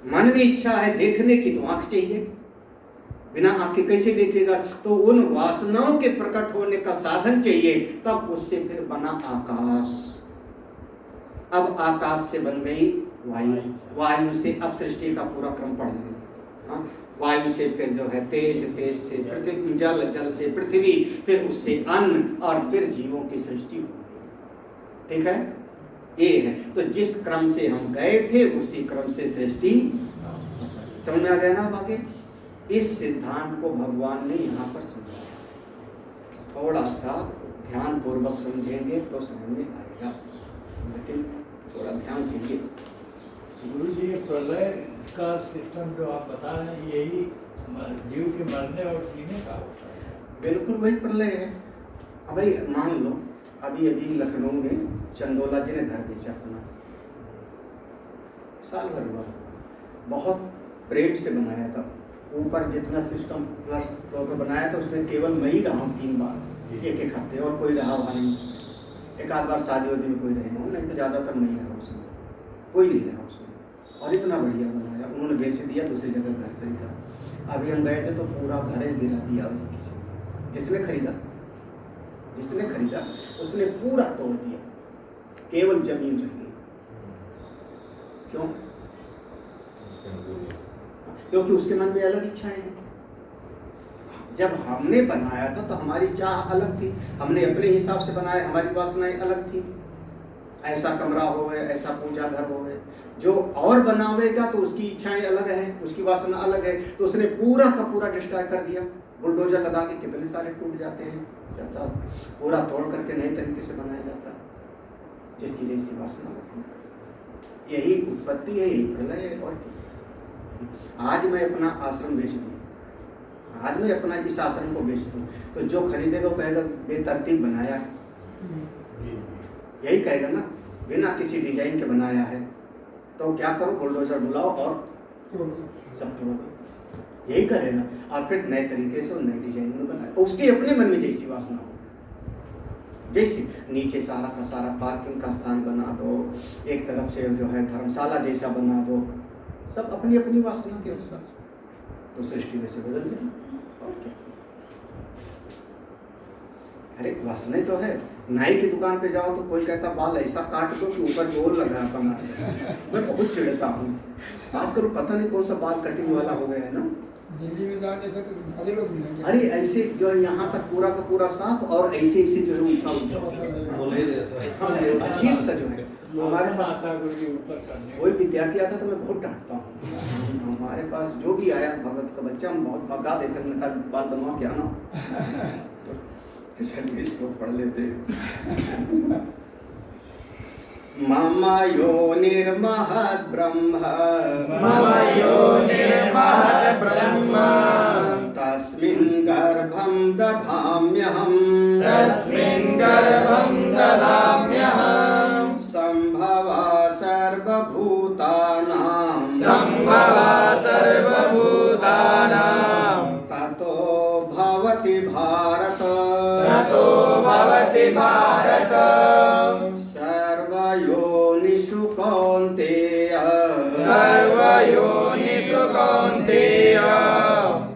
मन में इच्छा है देखने की तो आंख चाहिए, बिना आंख के कैसे देखेगा। तो उन वासनाओं के प्रकट होने का साधन चाहिए, तब उससे फिर बना आकाश। अब आकाश से बन गई वायु, वायु से अब सृष्टि का पूरा क्रम पढ़ लेंगे। वायु से फिर जो है तेज, तेज से पृथ्वी, जल, जल से पृथ्वी, फिर उससे अन्न और फिर जीवों की सृष्टि हो। ठीक है, ये है। तो जिस क्रम से हम गए थे उसी क्रम से सृष्टि समझ में आ गया ना। आगे इस सिद्धांत को भगवान ने यहाँ पर समझाया, थोड़ा सा ध्यान पूर्वक समझेंगे तो समझ में आएगा, लेकिन थोड़ा ध्यान चाहिए। गुरु जी, प्रलय का सिस्टम जो आप बता रहे हैं यही जीव के मरने और जीने का होता है? बिल्कुल वही प्रलय है। अब भाई मान लो अभी अभी लखनऊ में चंदोला जी ने घर बेचा अपना, साल भर हुआ, बहुत प्रेम से बनाया था। ऊपर जितना सिस्टम प्लस फ्लोर पर बनाया था उसमें केवल मैं ही रहा हूँ 3 बार, एक हफ्ते, और कोई रहा वहाँ नहीं। एक आध बार शादी वादी में कोई रहे हूँ, नहीं तो ज़्यादातर नहीं रहा उसमें, कोई नहीं रहा उसमें। और इतना बढ़िया बनाया, उन्होंने बेच दिया, दूसरी जगह घर खरीदा। अभी हम गए थे तो पूरा घर गिरा दिया किसी, जिसने खरीदा उसने पूरा तोड़ दिया, केवल जमीन रह गई। क्यों? क्योंकि उसके मन में अलग इच्छाएं हैं। जब हमने बनाया था तो हमारी चाह अलग थी, हमने अपने हिसाब से बनाया, हमारी वासनाएं अलग थी। ऐसा कमरा हो गए, ऐसा पूजा घर हो गए। जो और बनावेगा तो उसकी इच्छाएं अलग हैं, उसकी वासना अलग है, तो उसने पूरा का पूरा डिस्ट्रॉय कर दिया। बुलडोजर लगा के कितने सारे टूट जाते हैं, पूरा तोड़ करके नए तरीके से बनाया जाता है, जिसकी जैसी वासना लगती है। यही उत्पत्ति है, यही प्रलय है। और आज मैं अपना आश्रम बेच दूँ, आज मैं अपना इस आश्रम को बेच दूँ, तो जो खरीदेगा वो कहेगा बेतरतीब बनाया है, यही कहेगा ना। बिना किसी डिजाइन के बनाया है, तो क्या करो, बुलडोजर बुलाओ और सब तोड़ दो। यही करेगा, और फिर नए तरीके से और नए डिजाइन में बनाए, उसके अपने मन में जैसी वासना हो, जैसे नीचे सारा का सारा पार्किंग का स्थान बना दो, एक तरफ से जो है धर्मशाला जैसा बना दो, सब अपनी अपनी वासना के अनुसार, तो सृष्टि में से बदल जाए। और क्या, अरे वासना तो है। नाई की दुकान पे जाओ तो कोई कहता बाल ऐसा काट दो कि ऊपर गोल लगा बना। मैं बहुत चिढ़ता हूँ, आजकल पता नहीं कौन सा बाल कटिंग वाला हो गया है ना। दिल्ली में जाके तो सारे लोग मिलेंगे। अरे ऐसे जो है यहाँ तक पूरा का पूरा साफ, और ऐसे ऐसे जो है उल्टा उल्टा बोले जैसा अजीब सा जो है। हमारे पास माता गुरु जी ऊपर करने कोई विद्यार्थी आता तो मैं बहुत डांटता हूँ। हमारे पास जो भी आया भगत का बच्चा, हम बहुत भगा देते हैं, उनका बाल बनवा के आना, तो चलिए इसको पढ़ लेते। मम योनिर्महद् ब्रह्म, मम योनिर्महद् ब्रह्म, तस्मिन् गर्भं दधाम्यहम्, तस्मिन् गर्भं ददाम्यहम्, सम्भवा सर्वभूतानां, सम्भवा सर्वभूतानां, ततो भवति भारत, ततो भवति भारत, सर्वयोनिषु कौन्तेय, सर्वयोनिषु कौन्तेय,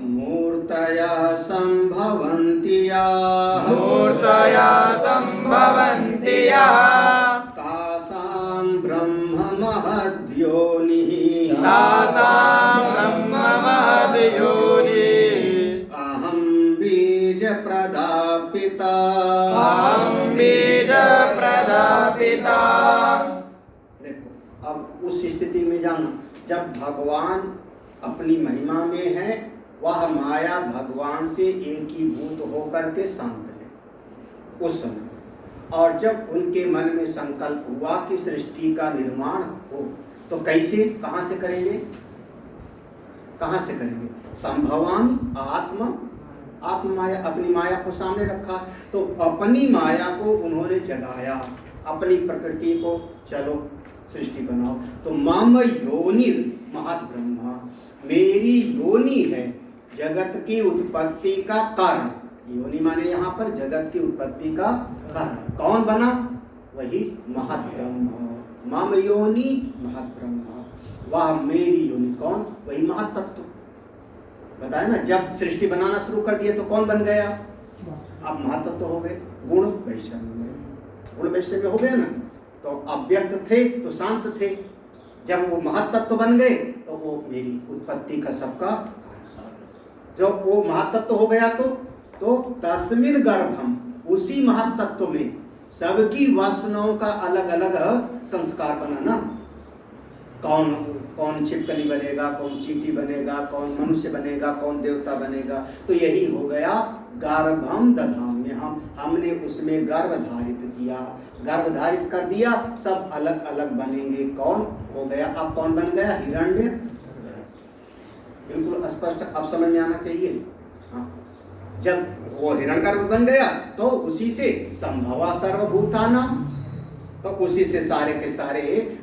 मूर्तया सम्भवन्ति याः, मूर्तया सम्भवन्ति याः, तासां ब्रह्म महद्योनिः, तासां ब्रह्म महद्योनिः, अहं बीजप्रदा पिता, अहं बीजप्रदा पिता। देखो अब उस स्थिति में जाना, जब भगवान अपनी महिमा में है, वह माया भगवान से एकीभूत होकर के शांत है उस समय। और जब उनके मन में संकल्प हुआ कि सृष्टि का निर्माण हो, तो कैसे, कहाँ से करेंगे, कहाँ से करेंगे? संभवान आत्मा, आत्म माया, अपनी माया को सामने रखा, तो अपनी माया को उन्होंने जगाया, अपनी प्रकृति को, चलो सृष्टि बनाओ। तो मम योनिर महद् ब्रह्म, मेरी योनि है जगत की उत्पत्ति का कारण। योनि माने यहाँ पर जगत की उत्पत्ति का कारण। कौन बना? वही महद् ब्रह्म। मम योनि महद् ब्रह्म, वह मेरी योनि। कौन? वही महत् तत्व। बताया ना, जब सृष्टि बनाना शुरू कर दिए तो कौन बन गया? अब महत्त्व हो गए, गुण वैषम्य, गुण वैषम्य हो गया ना। तो अव्यक्त थे तो शांत थे, जब वो महत्त्व बन गए तो वो मेरी उत्पत्ति का सबका, जब वो महत्त्व हो गया तो तस्मिन् गर्भम, उसी महत्त्व में सबकी वासनाओं का अलग अलग संस्कार बना ना। कौन कौन छिपकली बनेगा, कौन चींटी बनेगा, कौन मनुष्य बनेगा, कौन देवता बनेगा। तो यही हो गया गर्भम दधाम्यहम्, हमने उसमें गर्भ धारित किया, गर्भ धारित कर दिया, सब अलग अलग बनेंगे। कौन हो गया? अब कौन बन गया? हिरण्य। बिल्कुल स्पष्ट अब समझ में आना चाहिए। हाँ, जब वो हिरण्यगर्भ बन गया तो उसी से संभवा सर्वभूतानां, तो उसी से सारे के सारे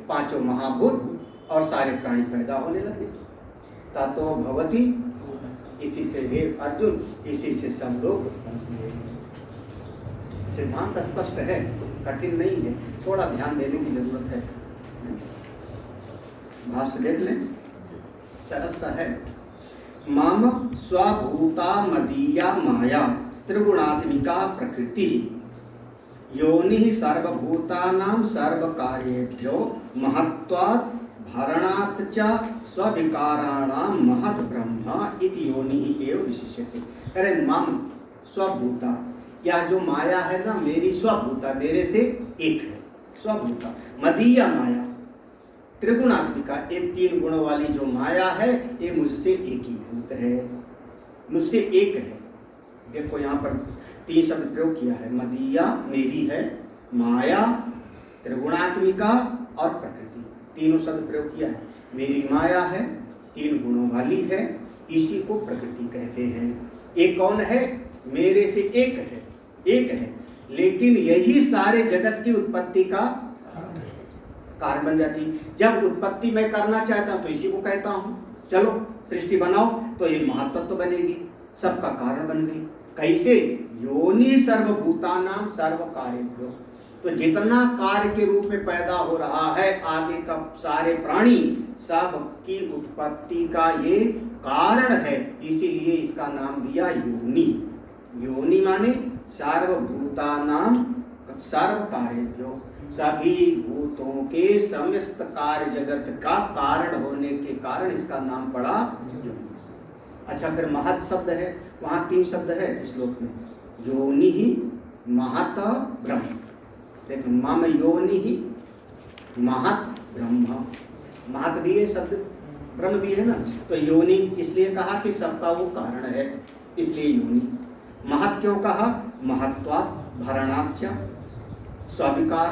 पांचों महाभूत और सारे प्राणी पैदा होने लगे। ततो भवति, इसी से हे अर्जुन, इसी से सब लोग उत्पन्न हुए। सिद्धांत स्पष्ट है, कठिन नहीं है, थोड़ा ध्यान देने की जरूरत है। भाष्य देख लें, सरल सा है। मम स्वभूता मदीया माया त्रिगुणात्मिका प्रकृति योनि सर्वभूतानां सर्वकार्येभ्यो महत्वात् भरणात् च स्विकाराणां महत् ब्रह्म इति योनि एव विशिष्यते। अरे मम स्वभूता, या जो माया है ना, मेरी स्वभूता, मेरे से एक है, स्वभूता मदीया माया त्रिगुणात्मिका, ये तीन गुणों वाली जो माया है ये मुझसे एकीभूत है, मुझसे एक है। देखो यहाँ पर तीन शब्द प्रयोग किया है, मदीया मेरी है, माया त्रिगुणात्मिका और प्रकृति, तीनों शब्द प्रयोग किया है। मेरी माया है, तीन गुणों वाली है, इसी को प्रकृति कहते हैं। एक कौन है? मेरे से एक है, एक है, लेकिन यही सारे जगत की उत्पत्ति का कारण बन जाती। जब उत्पत्ति मैं करना चाहता हूँ तो इसी को कहता हूँ चलो सृष्टि बनाओ, तो ये महातत्व बनेगी, सबका कारण बन गई। कैसे? योनि सर्वभूतानाम सर्व कार्यभ्यो। तो जितना कार्य के रूप में पैदा हो रहा है आगे का सारे प्राणी सब की उत्पत्ति का ये कारण है, इसीलिए इसका नाम दिया योनि। योनि माने सर्वभूतानाम सर्व कार्यभ्यो, सभी भूतों के समस्त कार्य जगत का कारण होने के कारण इसका नाम पड़ा योनि। अच्छा, फिर महत शब्द है, वहाँ 3 शब्द है श्लोक में। योनि ही महत ब्रह्म। देखो, मम योनि ही महत ब्रह्म, महत भी है शब्द, ब्रह्म भी है ना, तो योनि इसलिए कहा कि सबका वो कारण है, इसलिए योनि। महत क्यों कहा? महत्वात् भरणाच्च, स्वीकार